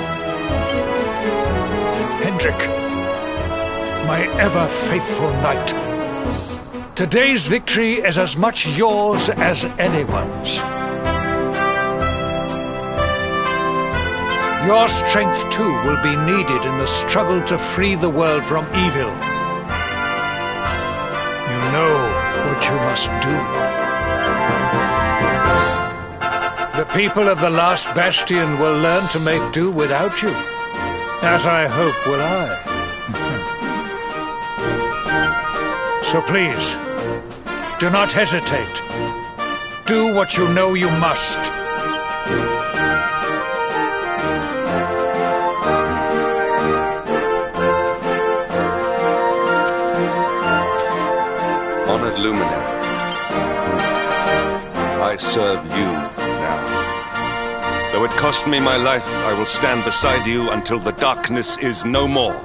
Hendrik, my ever-faithful knight. Today's victory is as much yours as anyone's. Your strength, too, will be needed in the struggle to free the world from evil. You know what you must do. The people of the last bastion will learn to make do without you, as I hope will I. So please, do not hesitate. Do what you know you must. Honored Luminary, I serve you now. Though it cost me my life, I will stand beside you until the darkness is no more.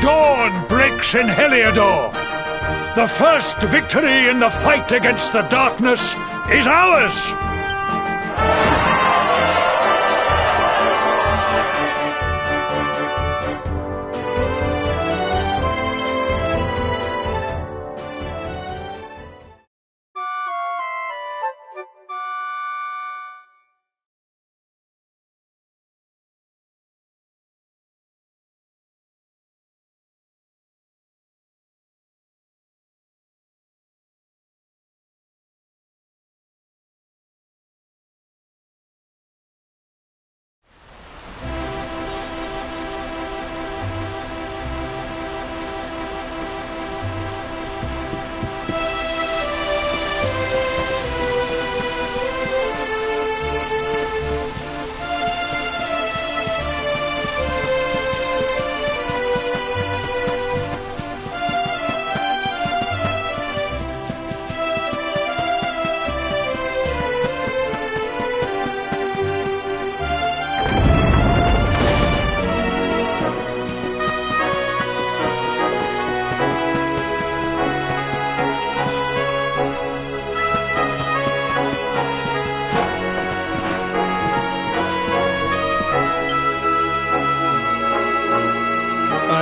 Dawn breaks in Heliodor. The first victory in the fight against the darkness is ours!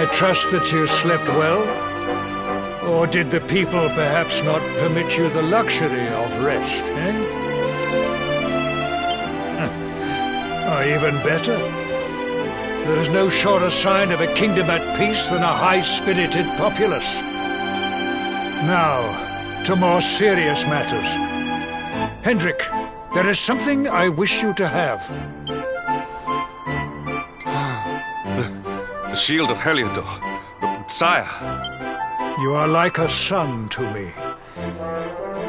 I trust that you slept well. Or did the people perhaps not permit you the luxury of rest, eh? Or even better, there is no surer sign of a kingdom at peace than a high-spirited populace. Now, to more serious matters. Hendrik, there is something I wish you to have. The shield of Heliodor. Sire. You are like a son to me.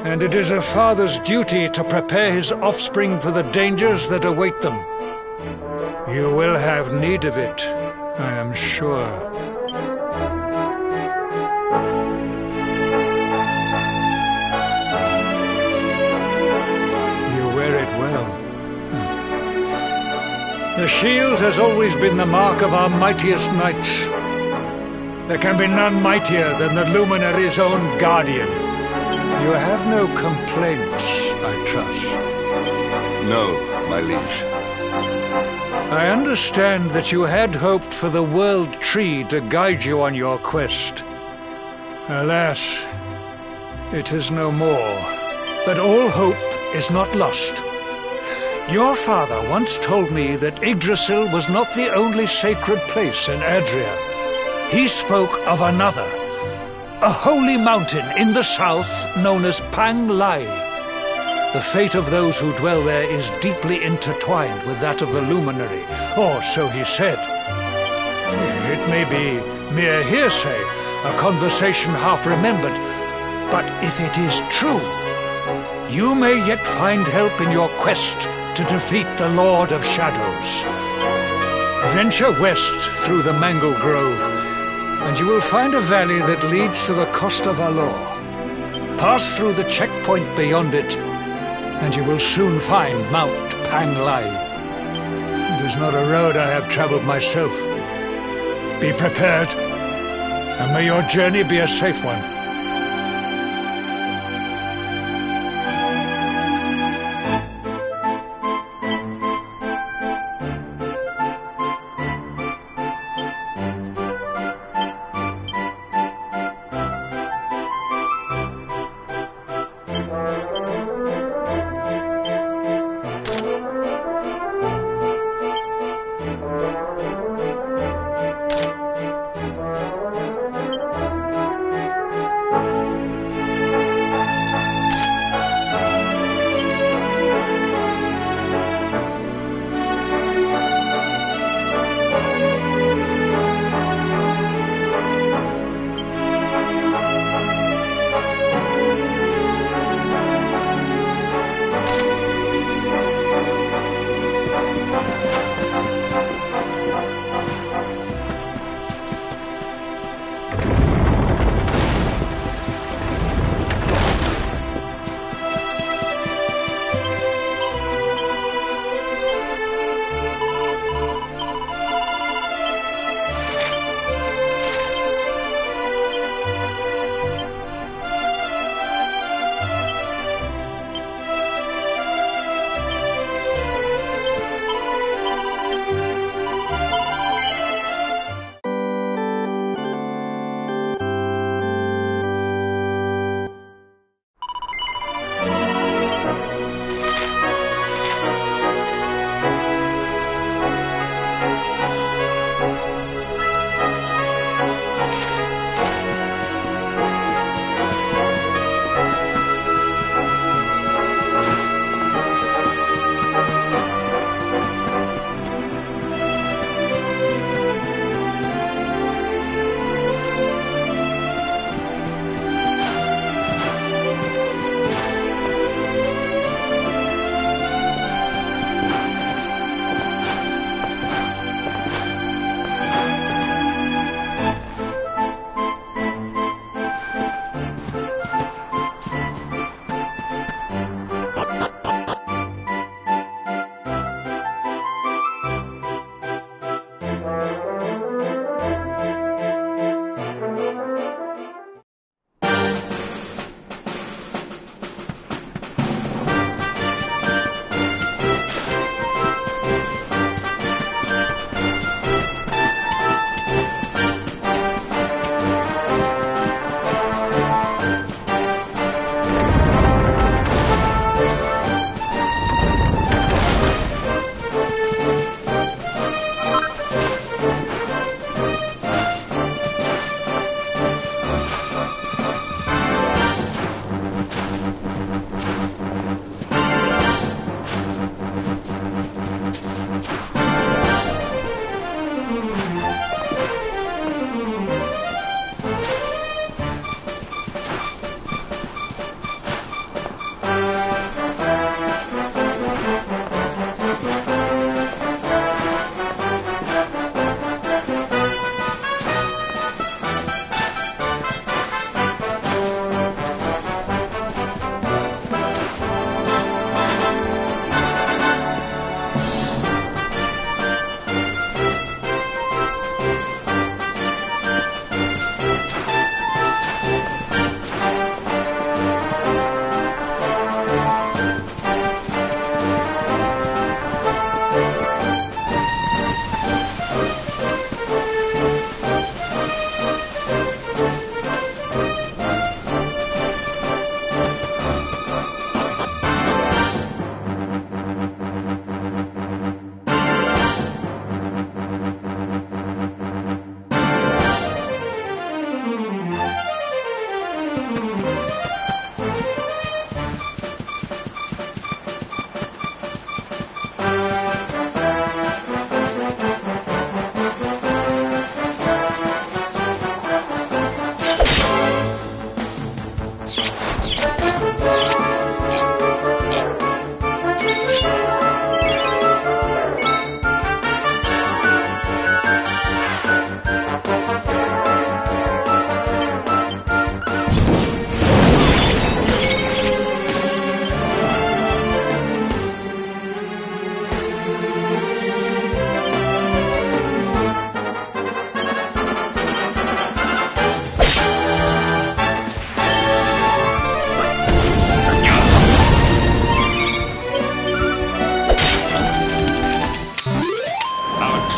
And it is a father's duty to prepare his offspring for the dangers that await them. You will have need of it, I am sure. The shield has always been the mark of our mightiest knights. There can be none mightier than the Luminary's own guardian. You have no complaints, I trust. No, my liege. I understand that you had hoped for the World Tree to guide you on your quest. Alas, it is no more. But all hope is not lost. Your father once told me that Yggdrasil was not the only sacred place in Adria. He spoke of another, a holy mountain in the south known as Pang Lai. The fate of those who dwell there is deeply intertwined with that of the Luminary, or so he said. It may be mere hearsay, a conversation half remembered, but if it is true, you may yet find help in your quest to defeat the Lord of Shadows. Venture west through the Mangle Grove, and you will find a valley that leads to the Coast of Valor. Pass through the checkpoint beyond it, and you will soon find Mount Pang Lai. It is not a road I have traveled myself. Be prepared, and may your journey be a safe one.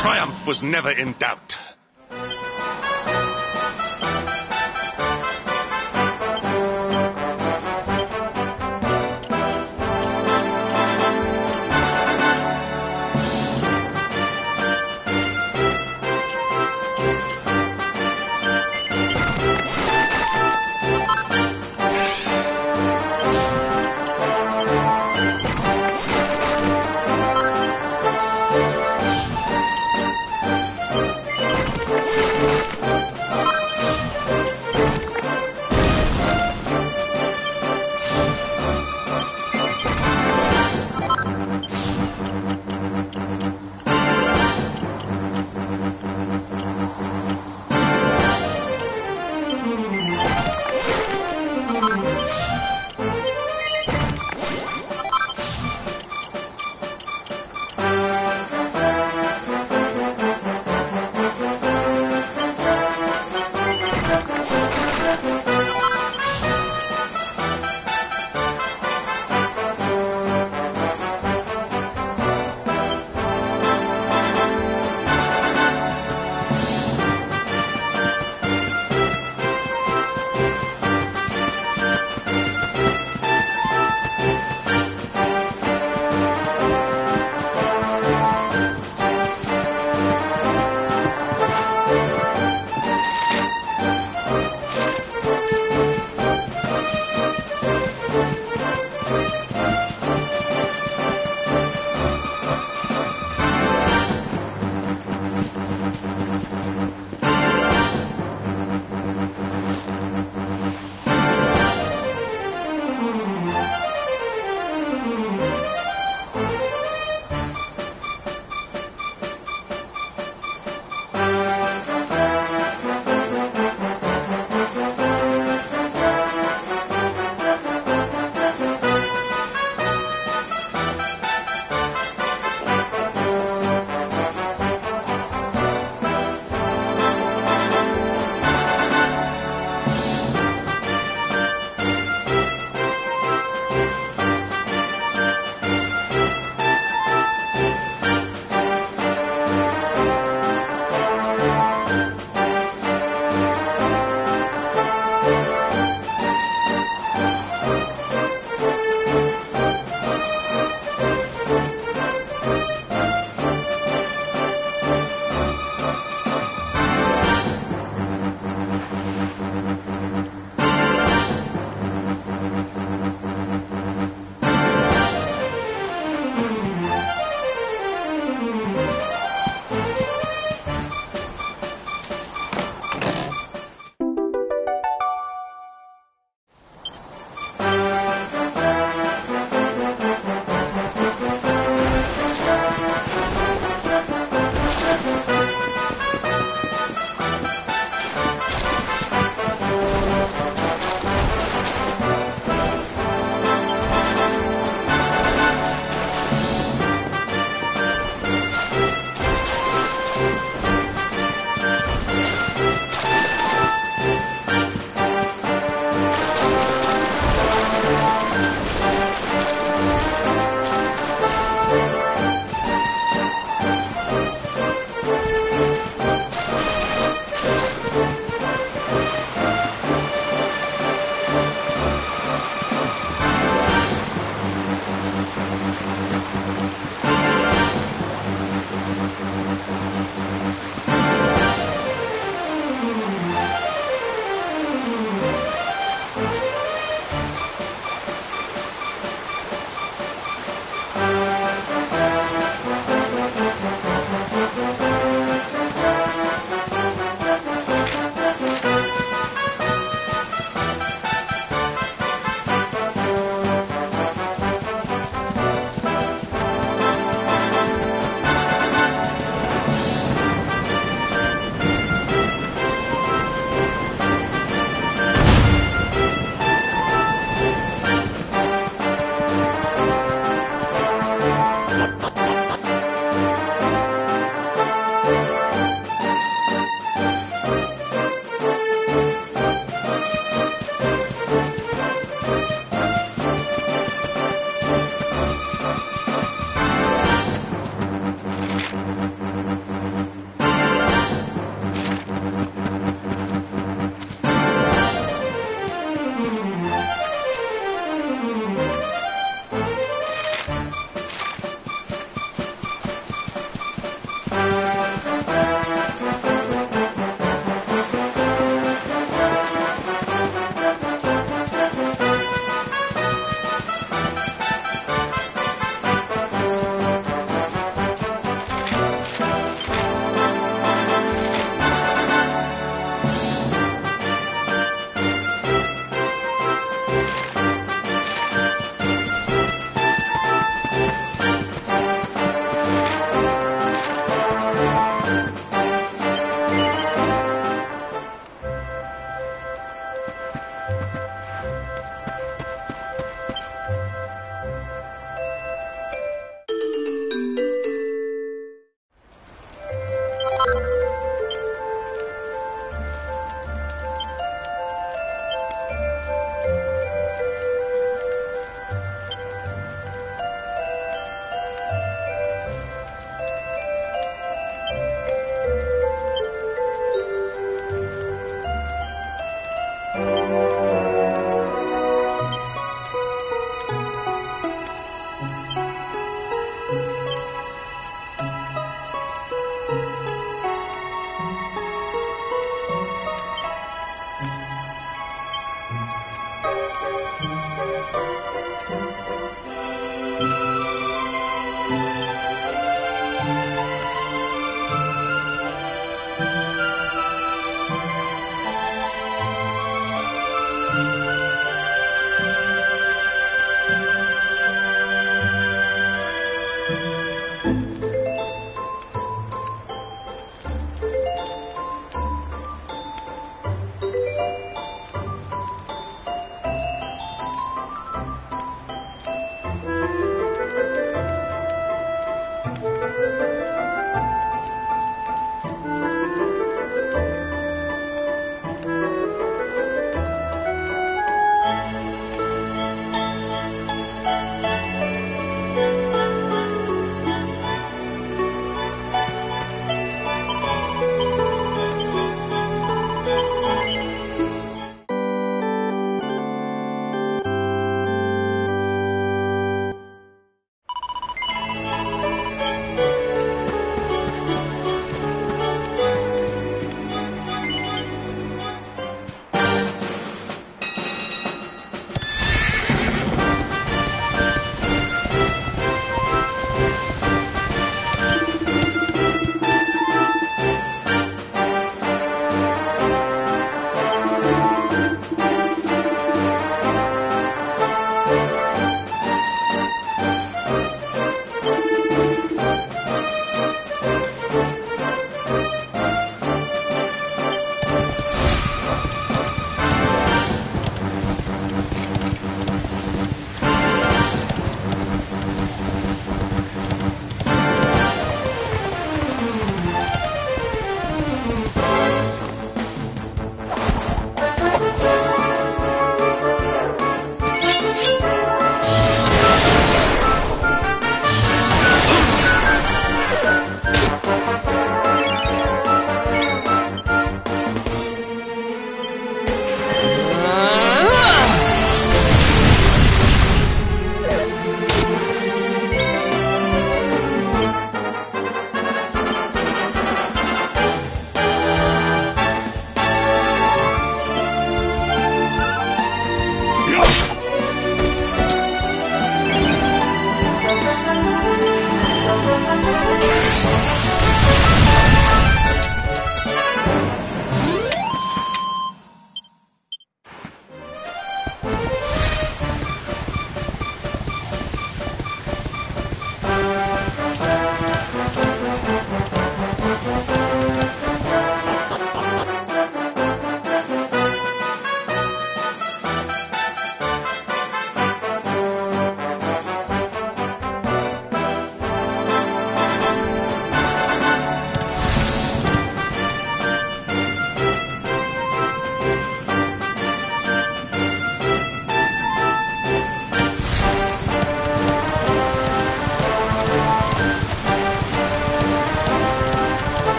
triumph was never in doubt.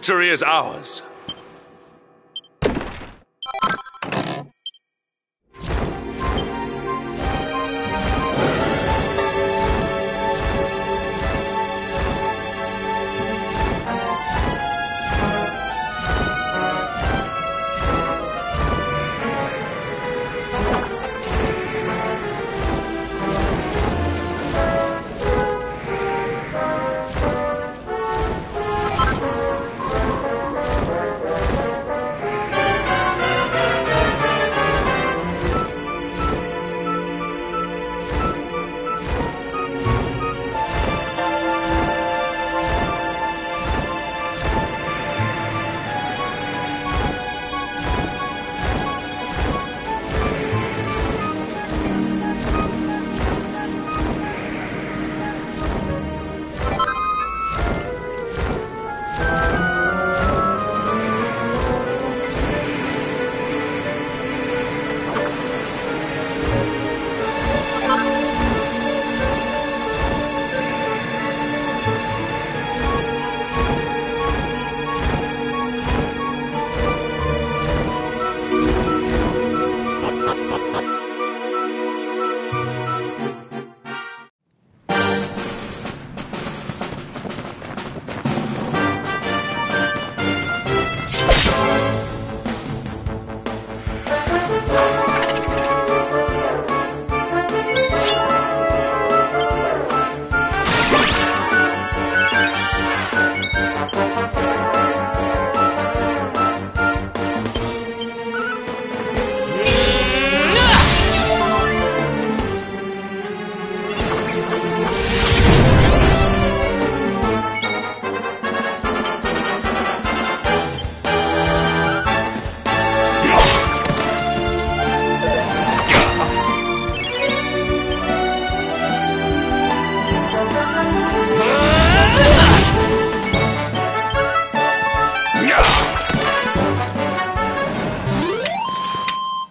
victory is ours.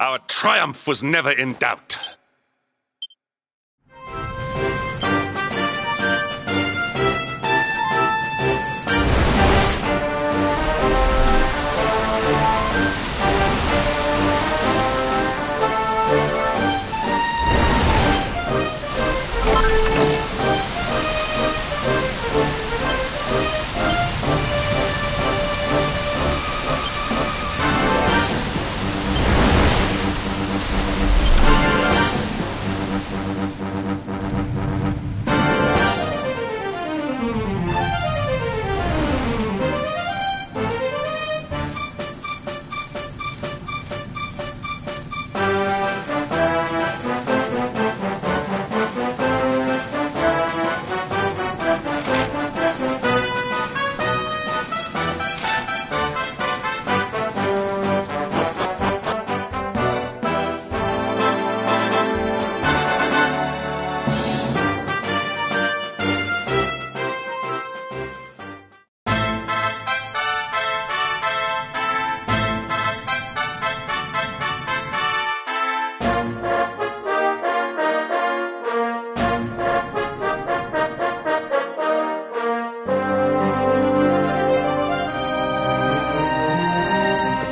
Our triumph was never in doubt.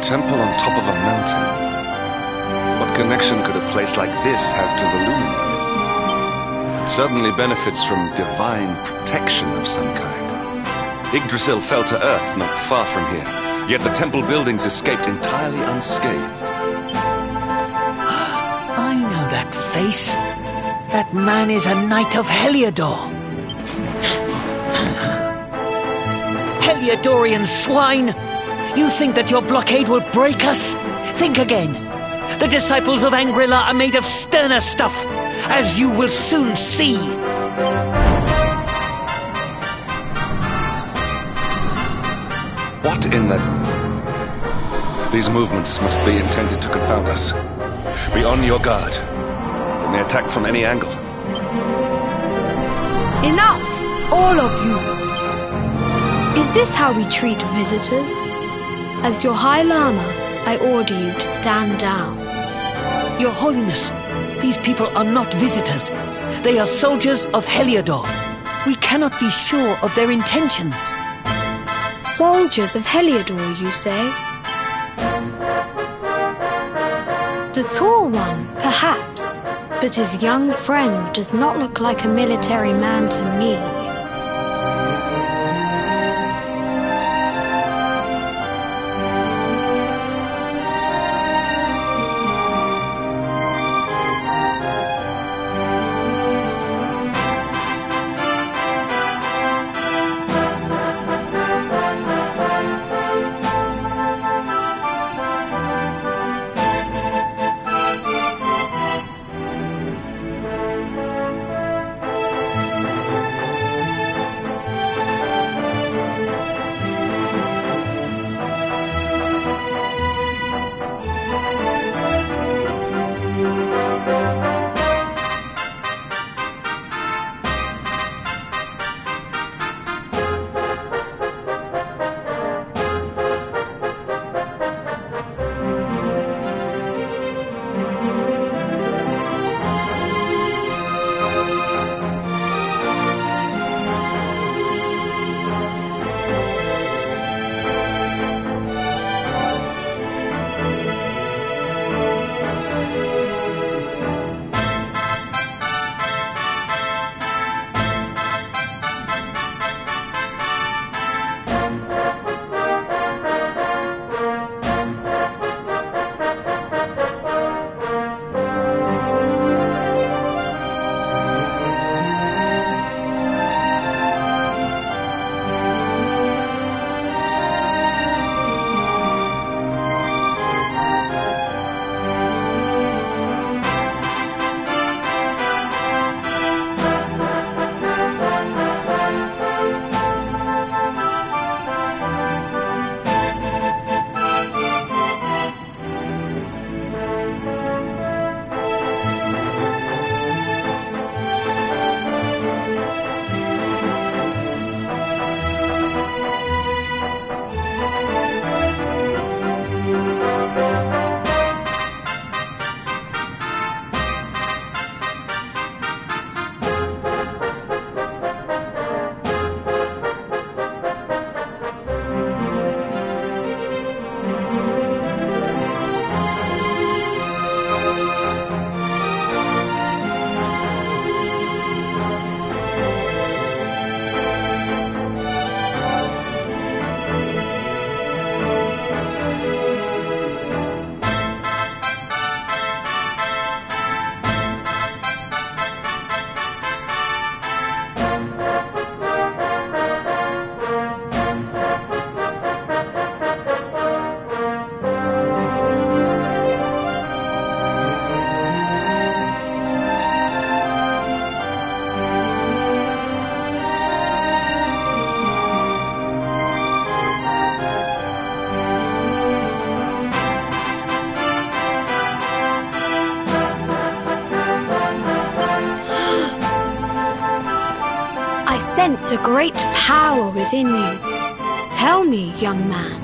Temple on top of a mountain. What connection could a place like this have to the luminary? It certainly benefits from divine protection of some kind. Yggdrasil fell to earth not far from here, yet the temple buildings escaped entirely unscathed. I know that face. That man is a knight of Heliodor. Heliodorian swine! You think that your blockade will break us? Think again. The disciples of Angrilla are made of sterner stuff, as you will soon see. What in the... These movements must be intended to confound us. Be on your guard. They may attack from any angle. Enough! All of you! Is this how we treat visitors? As your High Lama, I order you to stand down. Your Holiness, these people are not visitors. They are soldiers of Heliodor. We cannot be sure of their intentions. Soldiers of Heliodor, you say? The tall one, perhaps, but his young friend does not look like a military man to me. sense a great power within you. Tell me, young man,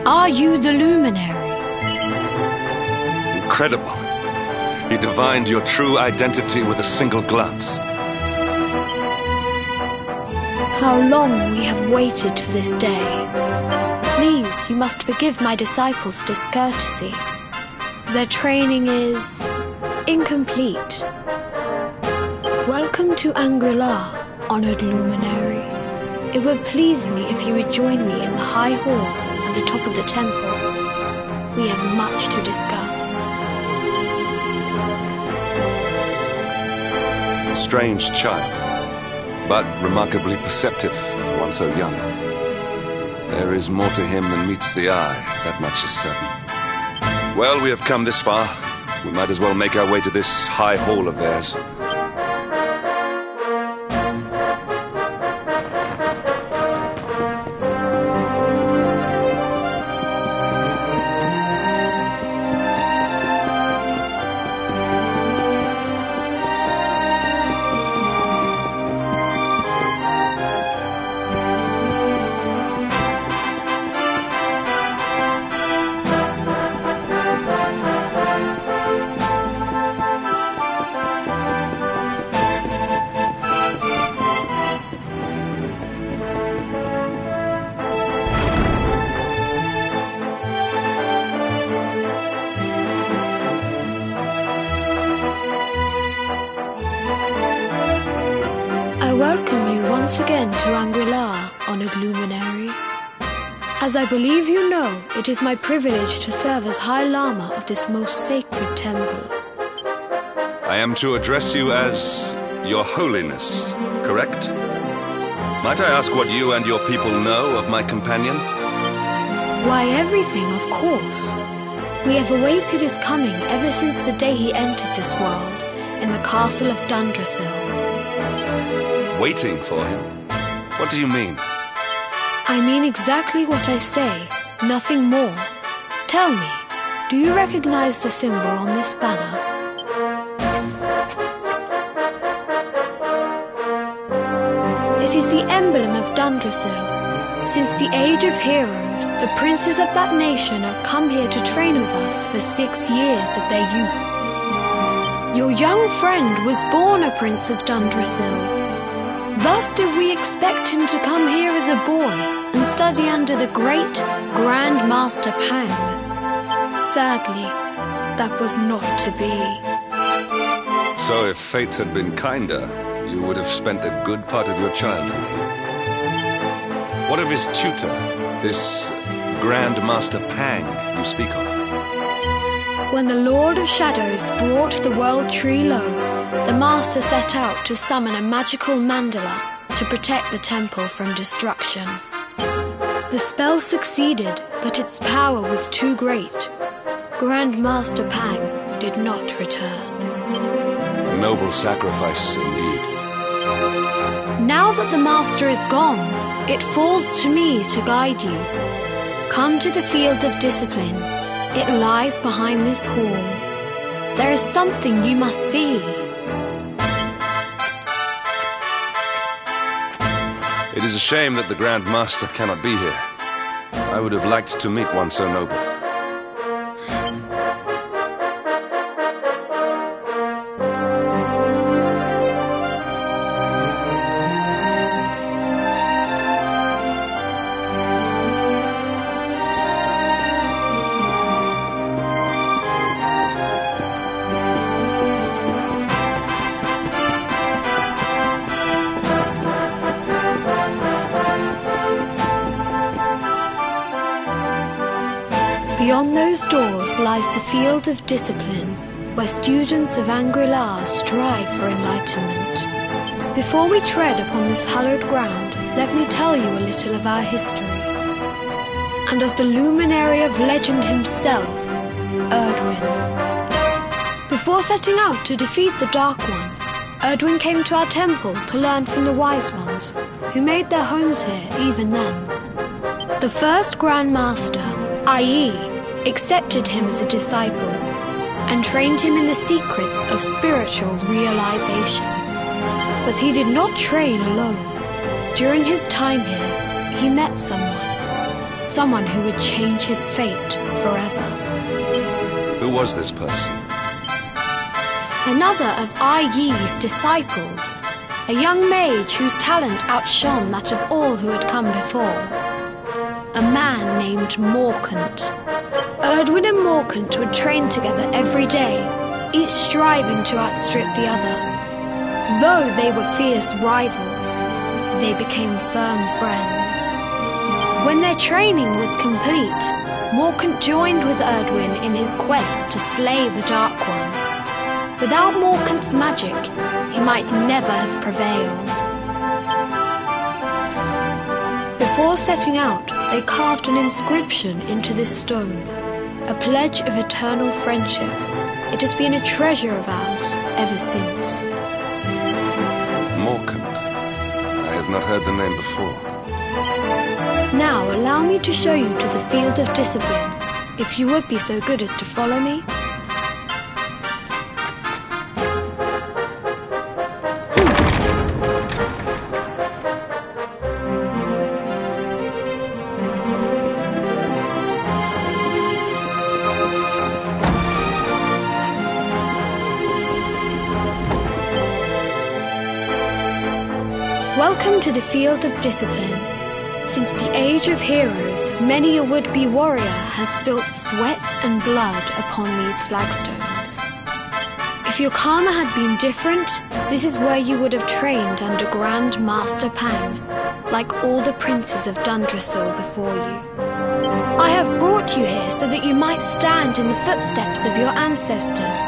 are you the luminary? Incredible. You divined your true identity with a single glance. How long we have waited for this day. Please, you must forgive my disciples' discourtesy. Their training is incomplete. Welcome to Angri-La, honored luminary. It would please me if you would join me in the high hall at the top of the temple. We have much to discuss. A strange child, but remarkably perceptive for one so young. There is more to him than meets the eye, that much is certain. Well, we have come this far. We might as well make our way to this high hall of theirs. welcome you once again to Angri-La, honoured luminary. As I believe you know, it is my privilege to serve as High Lama of this most sacred temple. I am to address you as Your Holiness, correct? Might I ask what you and your people know of my companion? Why, everything, of course. We have awaited his coming ever since the day he entered this world, in the castle of Dundrasil. Waiting for him? What do you mean? I mean exactly what I say, nothing more. Tell me, do you recognize the symbol on this banner? It is the emblem of Dundrasil. Since the age of heroes, the princes of that nation have come here to train with us for 6 years of their youth. Your young friend was born a prince of Dundrasil. Thus did we expect him to come here as a boy and study under the great Grand Master Pang. Sadly, that was not to be. So if fate had been kinder, you would have spent a good part of your childhood here. What of his tutor, this Grand Master Pang you speak of? When the Lord of Shadows brought the world tree low, the Master set out to summon a magical mandala to protect the temple from destruction. The spell succeeded, but its power was too great. Grand Master Pang did not return. A noble sacrifice indeed. Now that the Master is gone, it falls to me to guide you. Come to the field of discipline. It lies behind this hall. There is something you must see. It is a shame that the Grand Master cannot be here. I would have liked to meet one so noble. Beyond those doors lies the field of discipline, where students of Angri-La strive for enlightenment. Before we tread upon this hallowed ground, let me tell you a little of our history, and of the luminary of legend himself, Erdwin. Before setting out to defeat the Dark One, Erdwin came to our temple to learn from the Wise Ones, who made their homes here even then. The first Grand Master, i.e., accepted him as a disciple and trained him in the secrets of spiritual realization. But he did not train alone. During his time here, he met someone who would change his fate forever. Who was this person? Another of Ai Yi's disciples, a young mage whose talent outshone that of all who had come before. A man named Morkant. Erdwin and Morkant would train together every day, each striving to outstrip the other. Though they were fierce rivals, they became firm friends. When their training was complete, Morkant joined with Erdwin in his quest to slay the Dark One. Without Morkant's magic, he might never have prevailed. Before setting out, they carved an inscription into this stone, a pledge of eternal friendship. It has been a treasure of ours ever since. Morkant. I have not heard the name before. Now allow me to show you to the field of discipline, if you would be so good as to follow me. Welcome to the field of discipline. Since the age of heroes, many a would-be warrior has spilt sweat and blood upon these flagstones. If If your karma had been different, this is where you would have trained under Grand Master Pang, like all the princes of Dundrasil before you. I have brought you here so that you might stand in the footsteps of your ancestors.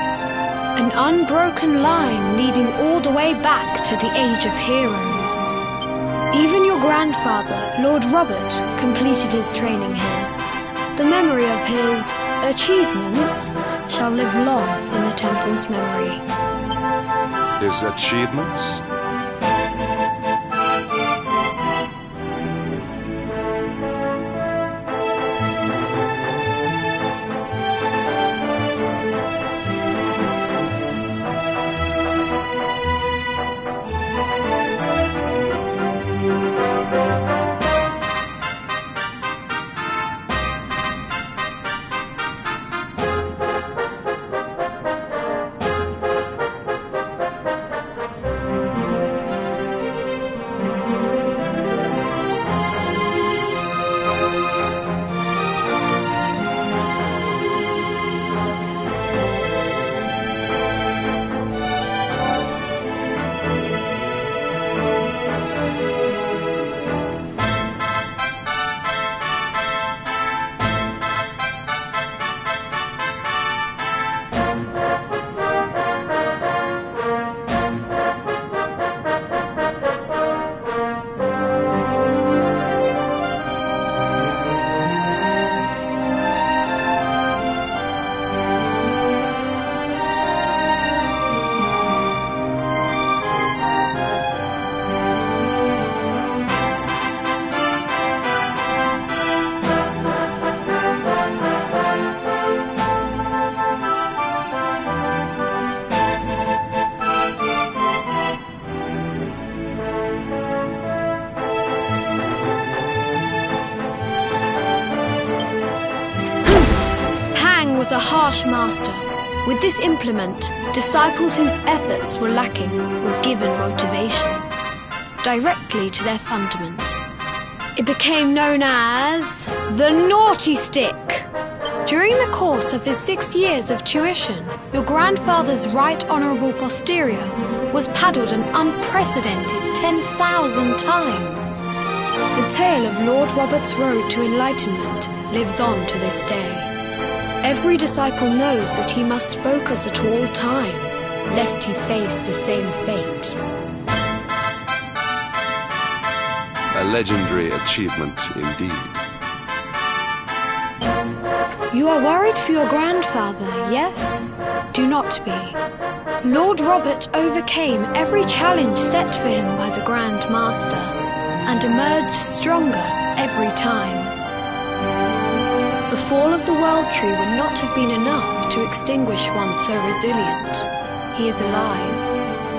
An unbroken line leading all the way back to the Age of Heroes. Even your grandfather, Lord Robert, completed his training here. The memory of his achievements shall live long in the temple's memory. His achievements? Was a harsh master. With this implement, disciples whose efforts were lacking were given motivation directly to their fundament. It became known as the Naughty Stick. During the course of his 6 years of tuition, your grandfather's right honourable posterior was paddled an unprecedented 10,000 times. The tale of Lord Robert's road to enlightenment lives on to this day. Every disciple knows that he must focus at all times, lest he face the same fate. A legendary achievement indeed. You are worried for your grandfather, yes? Do not be. Lord Robert overcame every challenge set for him by the Grand Master, and emerged stronger every time. The fall of the World Tree would not have been enough to extinguish one so resilient. He is alive.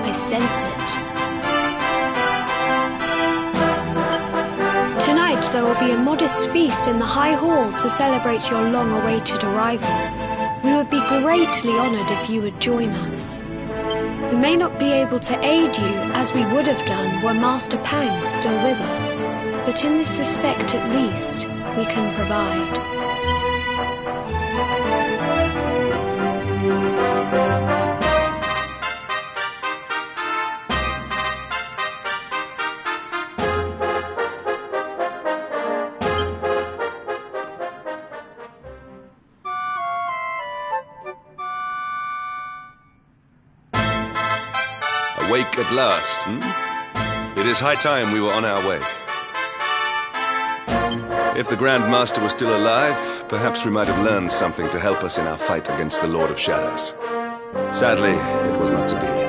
I sense it. Tonight there will be a modest feast in the High Hall to celebrate your long-awaited arrival. We would be greatly honoured if you would join us. We may not be able to aid you as we would have done were Master Pang still with us, but in this respect at least, we can provide. Awake at last, It is high time we were on our way. If the Grand Master was still alive, perhaps we might have learned something to help us in our fight against the Lord of Shadows. Sadly, it was not to be.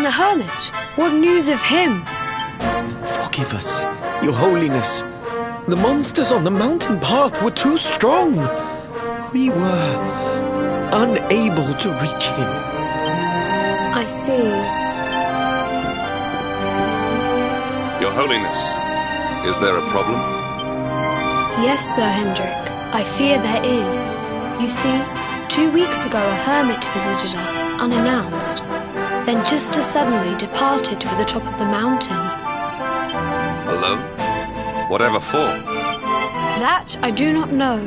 the hermit? What news of him? Forgive us, Your Holiness. The monsters on the mountain path were too strong. We were unable to reach him. I see. Your Holiness, is there a problem? Yes, Sir Hendrik. I fear there is. You see, 2 weeks ago a hermit visited us, unannounced, then just as suddenly departed for the top of the mountain. Alone? Whatever for? That I do not know.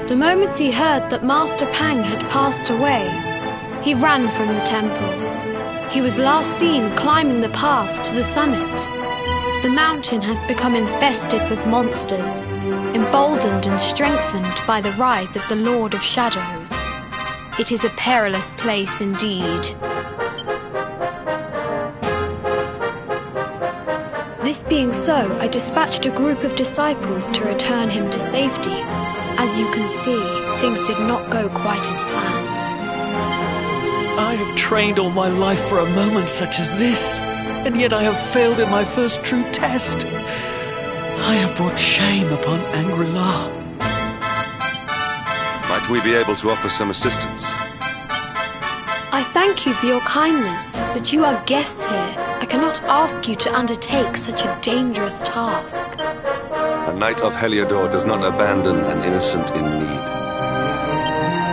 The moment he heard that Master Pang had passed away, he ran from the temple. He was last seen climbing the path to the summit. The mountain has become infested with monsters, emboldened and strengthened by the rise of the Lord of Shadows. It is a perilous place indeed. This being so, I dispatched a group of disciples to return him to safety. As you can see, things did not go quite as planned. I have trained all my life for a moment such as this, and yet I have failed in my first true test. I have brought shame upon Angri-La. Might we be able to offer some assistance? I thank you for your kindness, but you are guests here. I cannot ask you to undertake such a dangerous task. A knight of Heliodor does not abandon an innocent in need.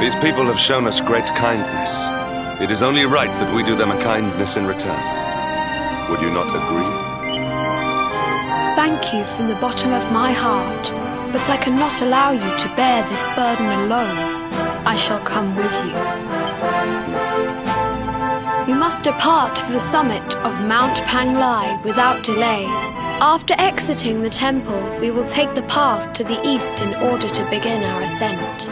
These people have shown us great kindness. It is only right that we do them a kindness in return. Would you not agree? Thank you from the bottom of my heart, but I cannot allow you to bear this burden alone. I shall come with you. We must depart for the summit of Mount Panglai without delay. After exiting the temple, we will take the path to the east in order to begin our ascent.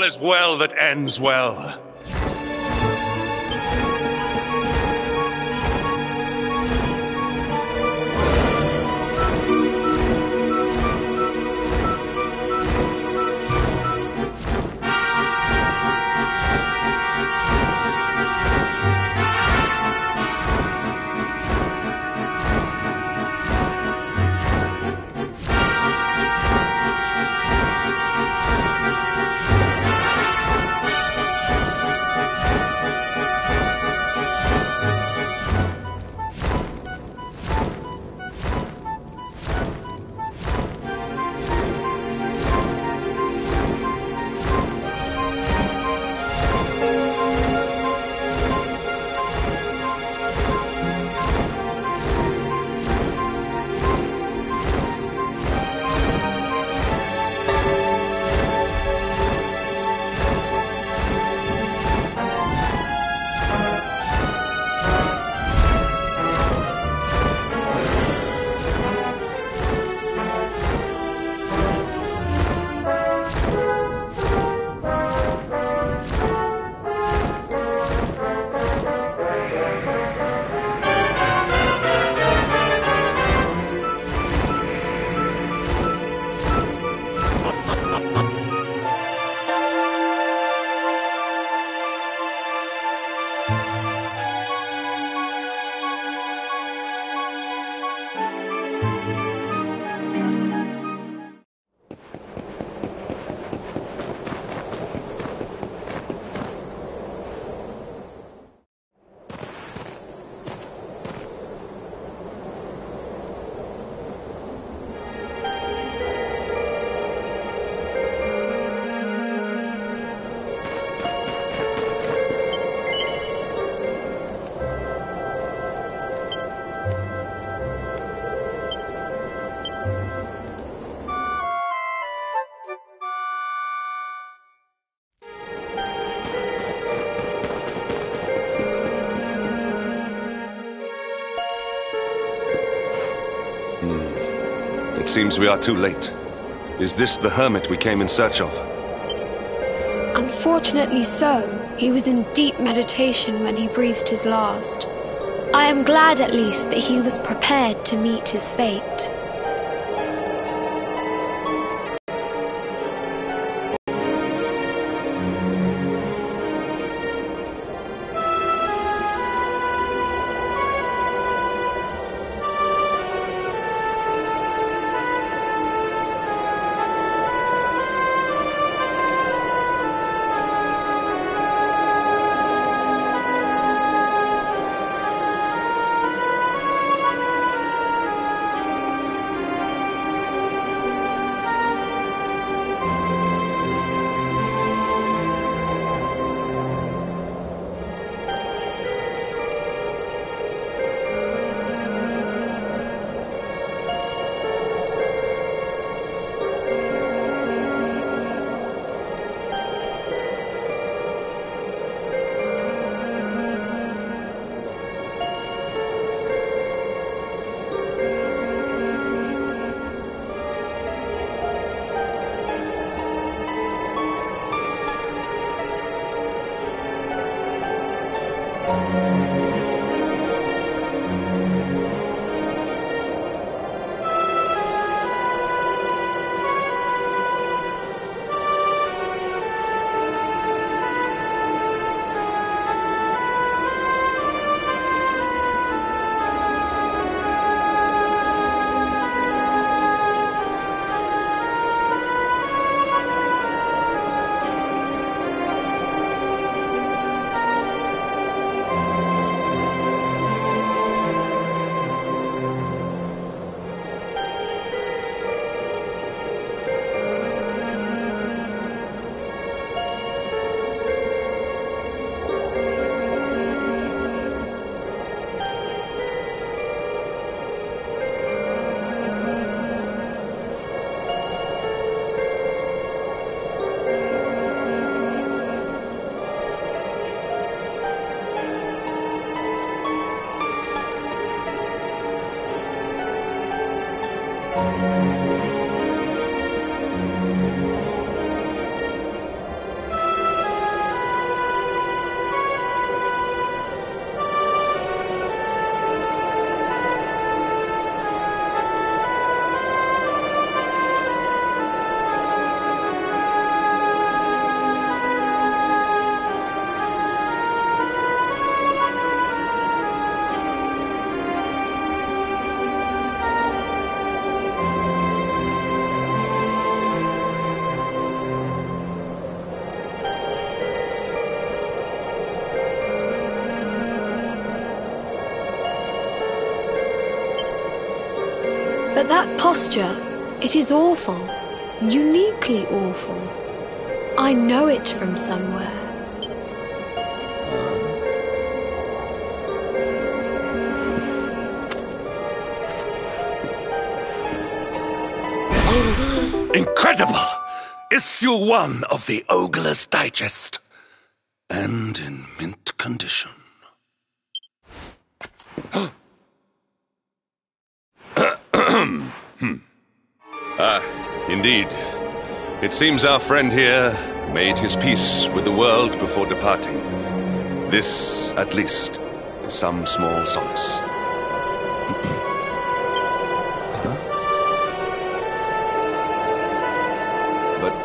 is well that ends well. It seems we are too late. Is this the hermit we came in search of? Unfortunately so. He was in deep meditation when he breathed his last. I am glad at least that he was prepared to meet his fate. But that posture, it is awful. Uniquely awful. I know it from somewhere. Incredible! Issue 1 of the Ogler's Digest. And in mint condition. Indeed. It seems our friend here made his peace with the world before departing. This, at least, is some small solace. But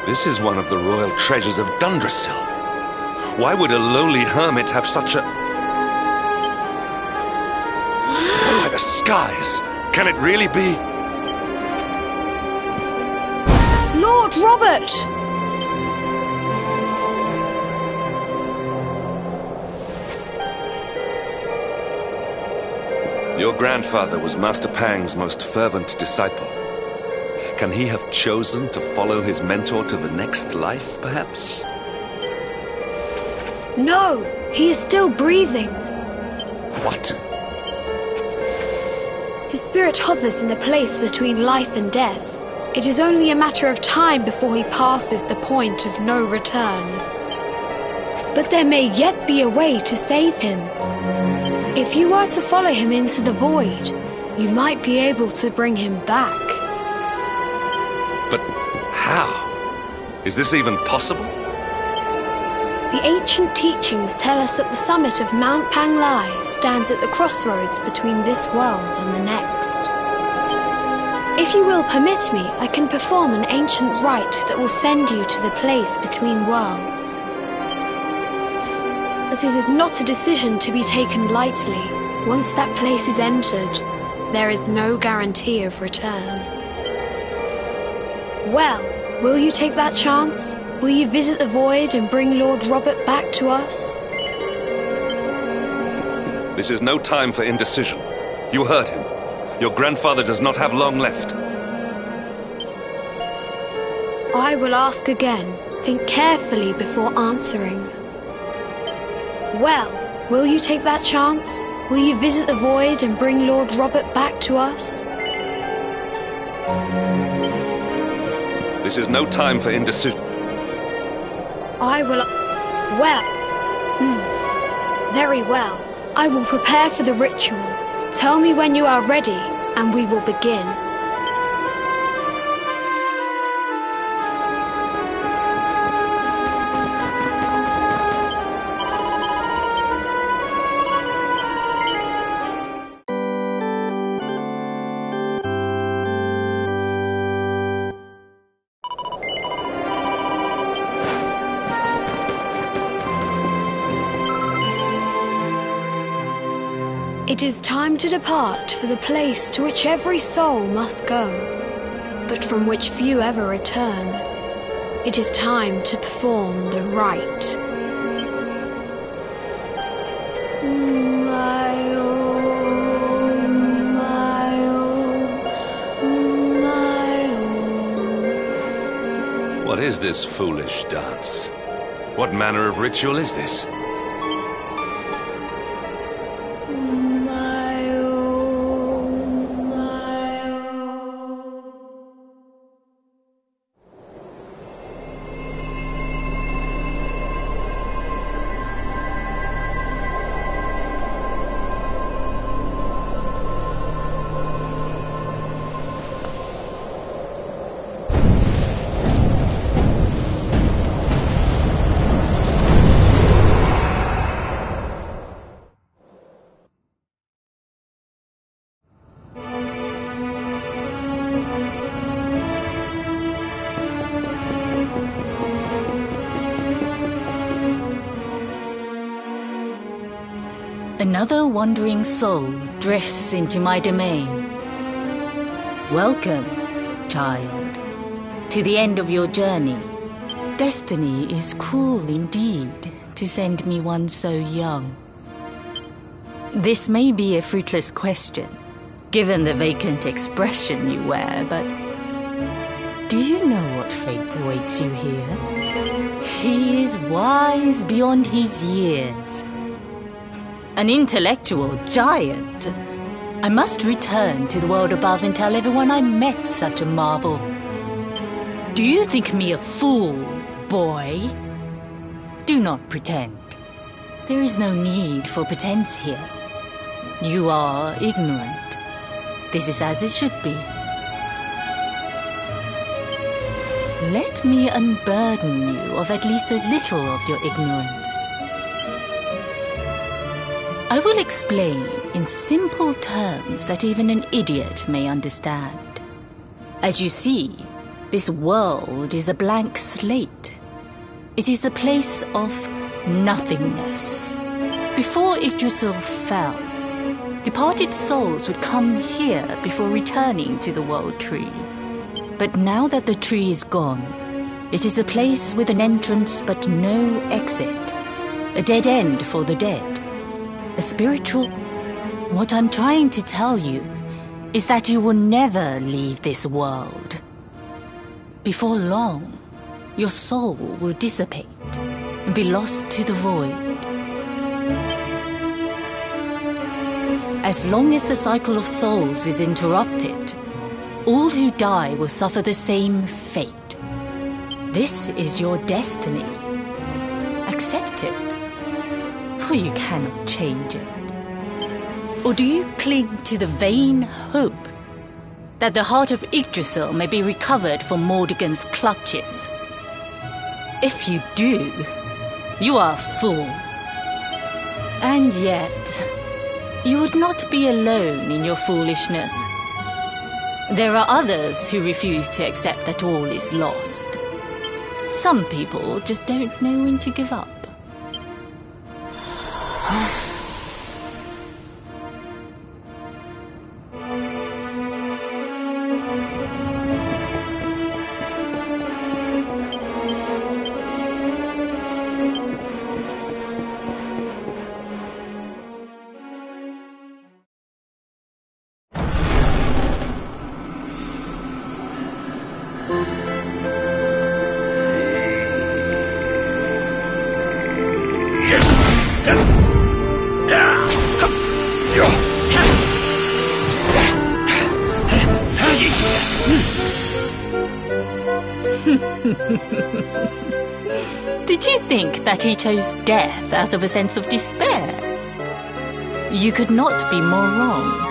this is one of the royal treasures of Dundrasil. Why would a lowly hermit have such a... By the skies! Can it really be? Lord Robert! Your grandfather was Master Pang's most fervent disciple. Can he have chosen to follow his mentor to the next life, perhaps? No, he is still breathing. What? His spirit hovers in the place between life and death. It is only a matter of time before he passes the point of no return. But there may yet be a way to save him. If you were to follow him into the void, you might be able to bring him back. But how? Is this even possible? The ancient teachings tell us that the summit of Mount Panglai stands at the crossroads between this world and the next. If you will permit me, I can perform an ancient rite that will send you to the place between worlds. But it is not a decision to be taken lightly. Once that place is entered, there is no guarantee of return. Well, will you take that chance? Will you visit the void and bring Lord Robert back to us? This is no time for indecision. You heard him. Your grandfather does not have long left. I will ask again. Think carefully before answering. Well, will you take that chance? Will you visit the void and bring Lord Robert back to us? This is no time for indecision. I will... Well... Very well. I will prepare for the ritual. Tell me when you are ready, and we will begin. It is time to depart for the place to which every soul must go, but from which few ever return. It is time to perform the rite. What is this foolish dance? What manner of ritual is this? Another wandering soul drifts into my domain. Welcome, child, to the end of your journey. Destiny is cruel indeed to send me one so young. This may be a fruitless question, given the vacant expression you wear, but do you know what fate awaits you here? He is wise beyond his years. An intellectual giant. I must return to the world above and tell everyone I met such a marvel. Do you think me a fool, boy? Do not pretend. There is no need for pretense here. You are ignorant. This is as it should be. Let me unburden you of at least a little of your ignorance. I will explain in simple terms that even an idiot may understand. As you see, this world is a blank slate. It is a place of nothingness. Before Yggdrasil fell, departed souls would come here before returning to the World Tree. But now that the tree is gone, it is a place with an entrance but no exit. A dead end for the dead. A spiritual... What I'm trying to tell you is that you will never leave this world. Before long, your soul will dissipate and be lost to the void. As long as the cycle of souls is interrupted, all who die will suffer the same fate. This is your destiny. Accept it, for you cannot change it. Or do you cling to the vain hope that the heart of Yggdrasil may be recovered from Mordegon's clutches? If you do, you are a fool. And yet, you would not be alone in your foolishness. There are others who refuse to accept that all is lost. Some people just don't know when to give up. Did you think that he chose death out of a sense of despair? You could not be more wrong.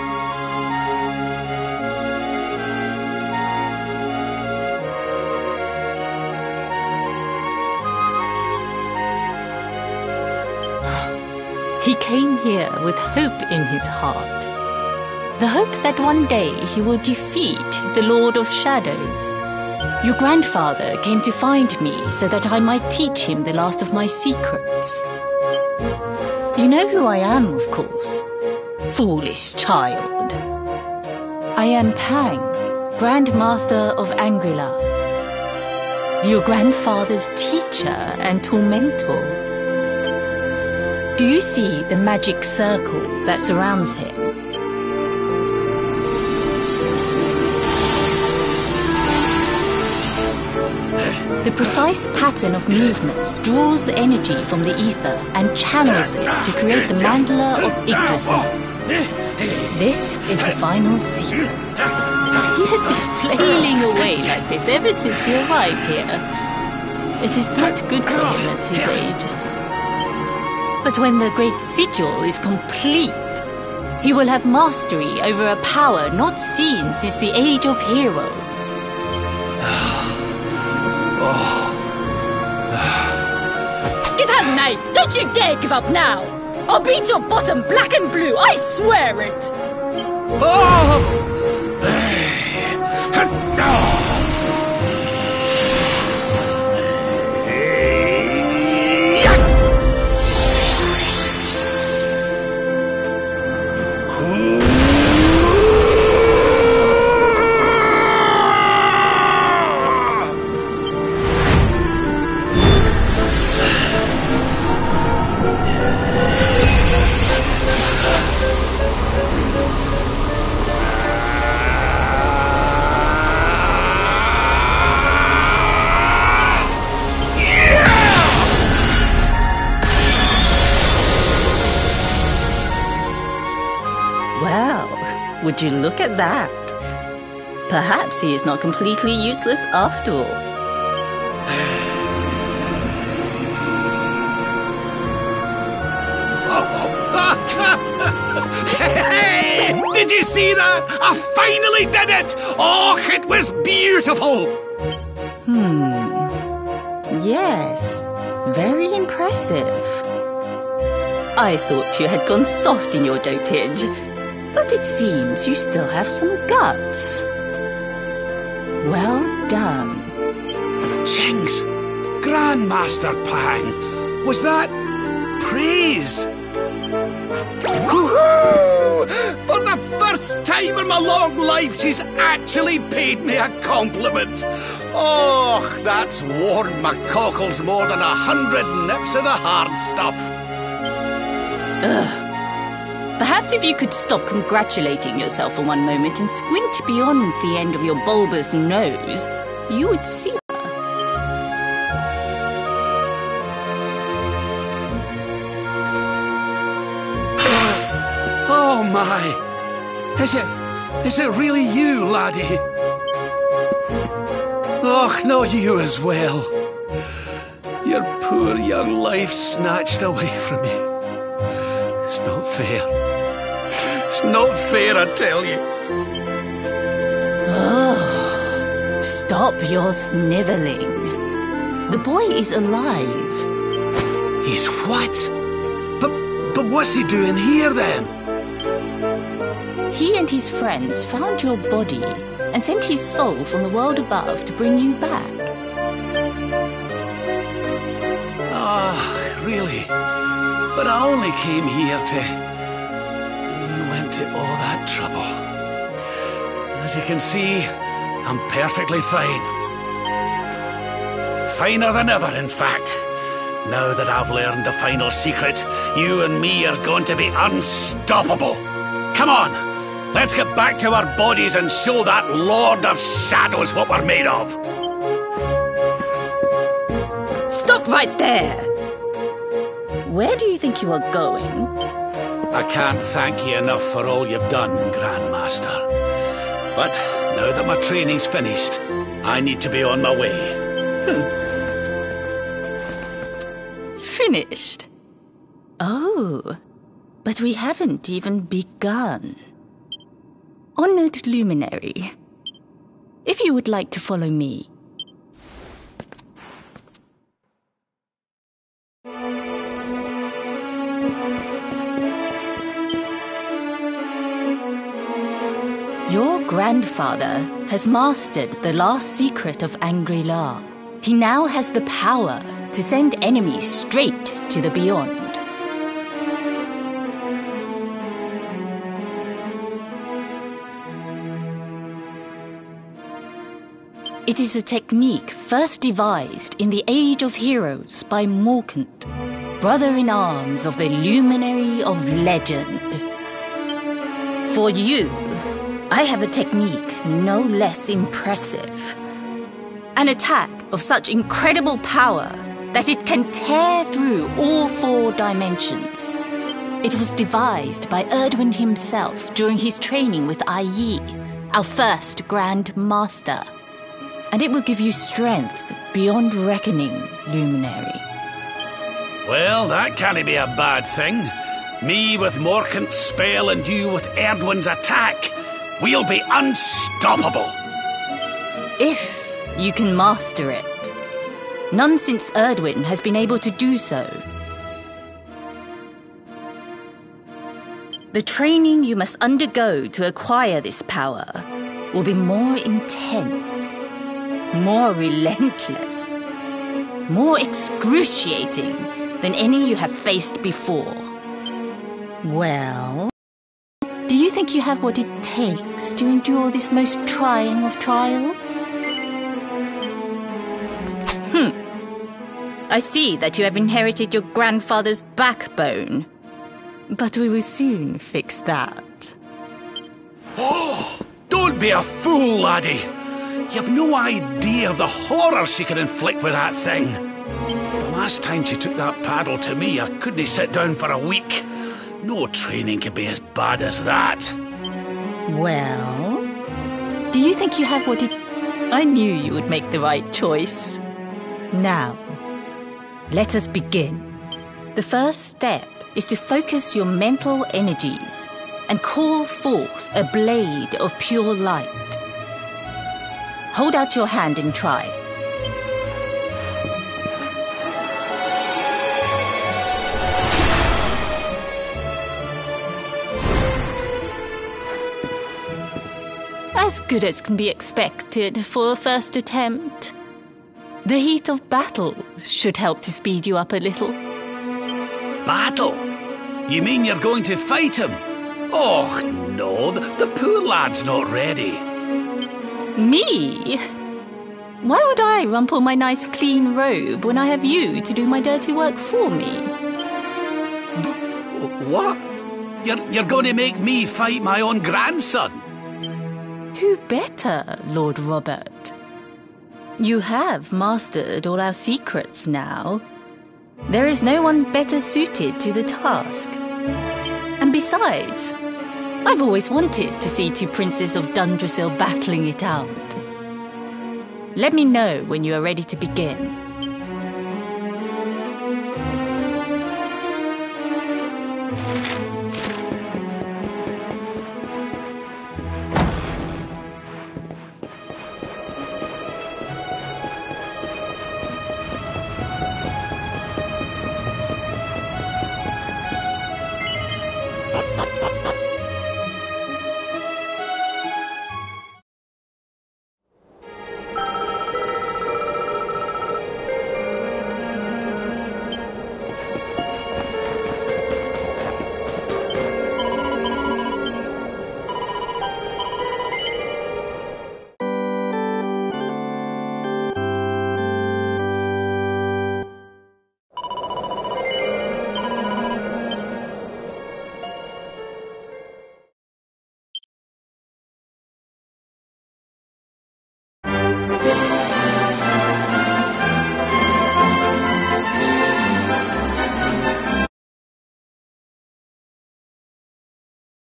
He came here with hope in his heart. The hope that one day he will defeat the Lord of Shadows. Your grandfather came to find me so that I might teach him the last of my secrets. You know who I am, of course. Foolish child. I am Pang, Grand Master of Angrilar. Your grandfather's teacher and tormentor. Do you see the magic circle that surrounds him? The precise pattern of movements draws energy from the ether and channels it to create the mandala of Yggdrasil. This is the final secret. He has been flailing away like this ever since he arrived here. It is not good for him at his age. But when the great sigil is complete, he will have mastery over a power not seen since the Age of Heroes. Get out, knight! Don't you dare give up now! I'll beat your bottom black and blue, I swear it! Would you look at that? Perhaps he is not completely useless after all. Hey! Did you see that? I finally did it! Oh, it was beautiful! Yes, very impressive. I thought you had gone soft in your dotage, but it seems you still have some guts. Well done. Jinx! Grandmaster Pang! Was that praise? Woohoo! For the first time in my long life, she's actually paid me a compliment. Oh, that's warmed my cockles more than 100 nips of the hard stuff. Ugh. Perhaps if you could stop congratulating yourself for one moment and squint beyond the end of your bulbous nose, you would see her. Oh my! Is it really you, laddie? Oh, no, you as well. Your poor young life snatched away from you. It's not fair. It's not fair, I tell you. Oh, stop your snivelling. The boy is alive. He's what? But what's he doing here then? He and his friends found your body and sent his soul from the world above to bring you back. Ah, really? But I only came here to... And you went to all that trouble. As you can see, I'm perfectly fine. Finer than ever, in fact. Now that I've learned the final secret, you and me are going to be unstoppable. Come on, let's get back to our bodies and show that Lord of Shadows what we're made of. Stop right there! Where do you think you are going? I can't thank you enough for all you've done, Grandmaster. But now that my training's finished, I need to be on my way. Finished? Oh, but we haven't even begun. Honored Luminary, if you would like to follow me. Your grandfather has mastered the last secret of Angri-La. He now has the power to send enemies straight to the beyond. It is a technique first devised in the Age of Heroes by Morkant, brother-in-arms of the Luminary of Legend. For you, I have a technique no less impressive. An attack of such incredible power that it can tear through all 4 dimensions. It was devised by Erdwin himself during his training with Yi, our first Grand Master. And it will give you strength beyond reckoning, Luminary. Well, that can't be a bad thing. Me with Morkant's spell and you with Erdwin's attack. We'll be unstoppable. If you can master it. None since Erdwin has been able to do so. The training you must undergo to acquire this power will be more intense, more relentless, more excruciating than any you have faced before. Well, do you think you have what it takes to endure this most trying of trials? I see that you have inherited your grandfather's backbone. But we will soon fix that. Oh, don't be a fool, laddie. You've no idea of the horror she can inflict with that thing. The last time she took that paddle to me, I couldn't sit down for a week. No training could be as bad as that. Well, do you think you have what it... I knew you would make the right choice. Now, let us begin. The first step is to focus your mental energies and call forth a blade of pure light. Hold out your hand and try. As good as can be expected for a first attempt. The heat of battle should help to speed you up a little. Battle? You mean you're going to fight him? Oh, no, the poor lad's not ready. Me? Why would I rumple my nice clean robe when I have you to do my dirty work for me? What? You're going to make me fight my own grandson? Who better, Lord Robert? You have mastered all our secrets now. There is no one better suited to the task. And besides, I've always wanted to see two princes of Dundrasil battling it out. Let me know when you are ready to begin.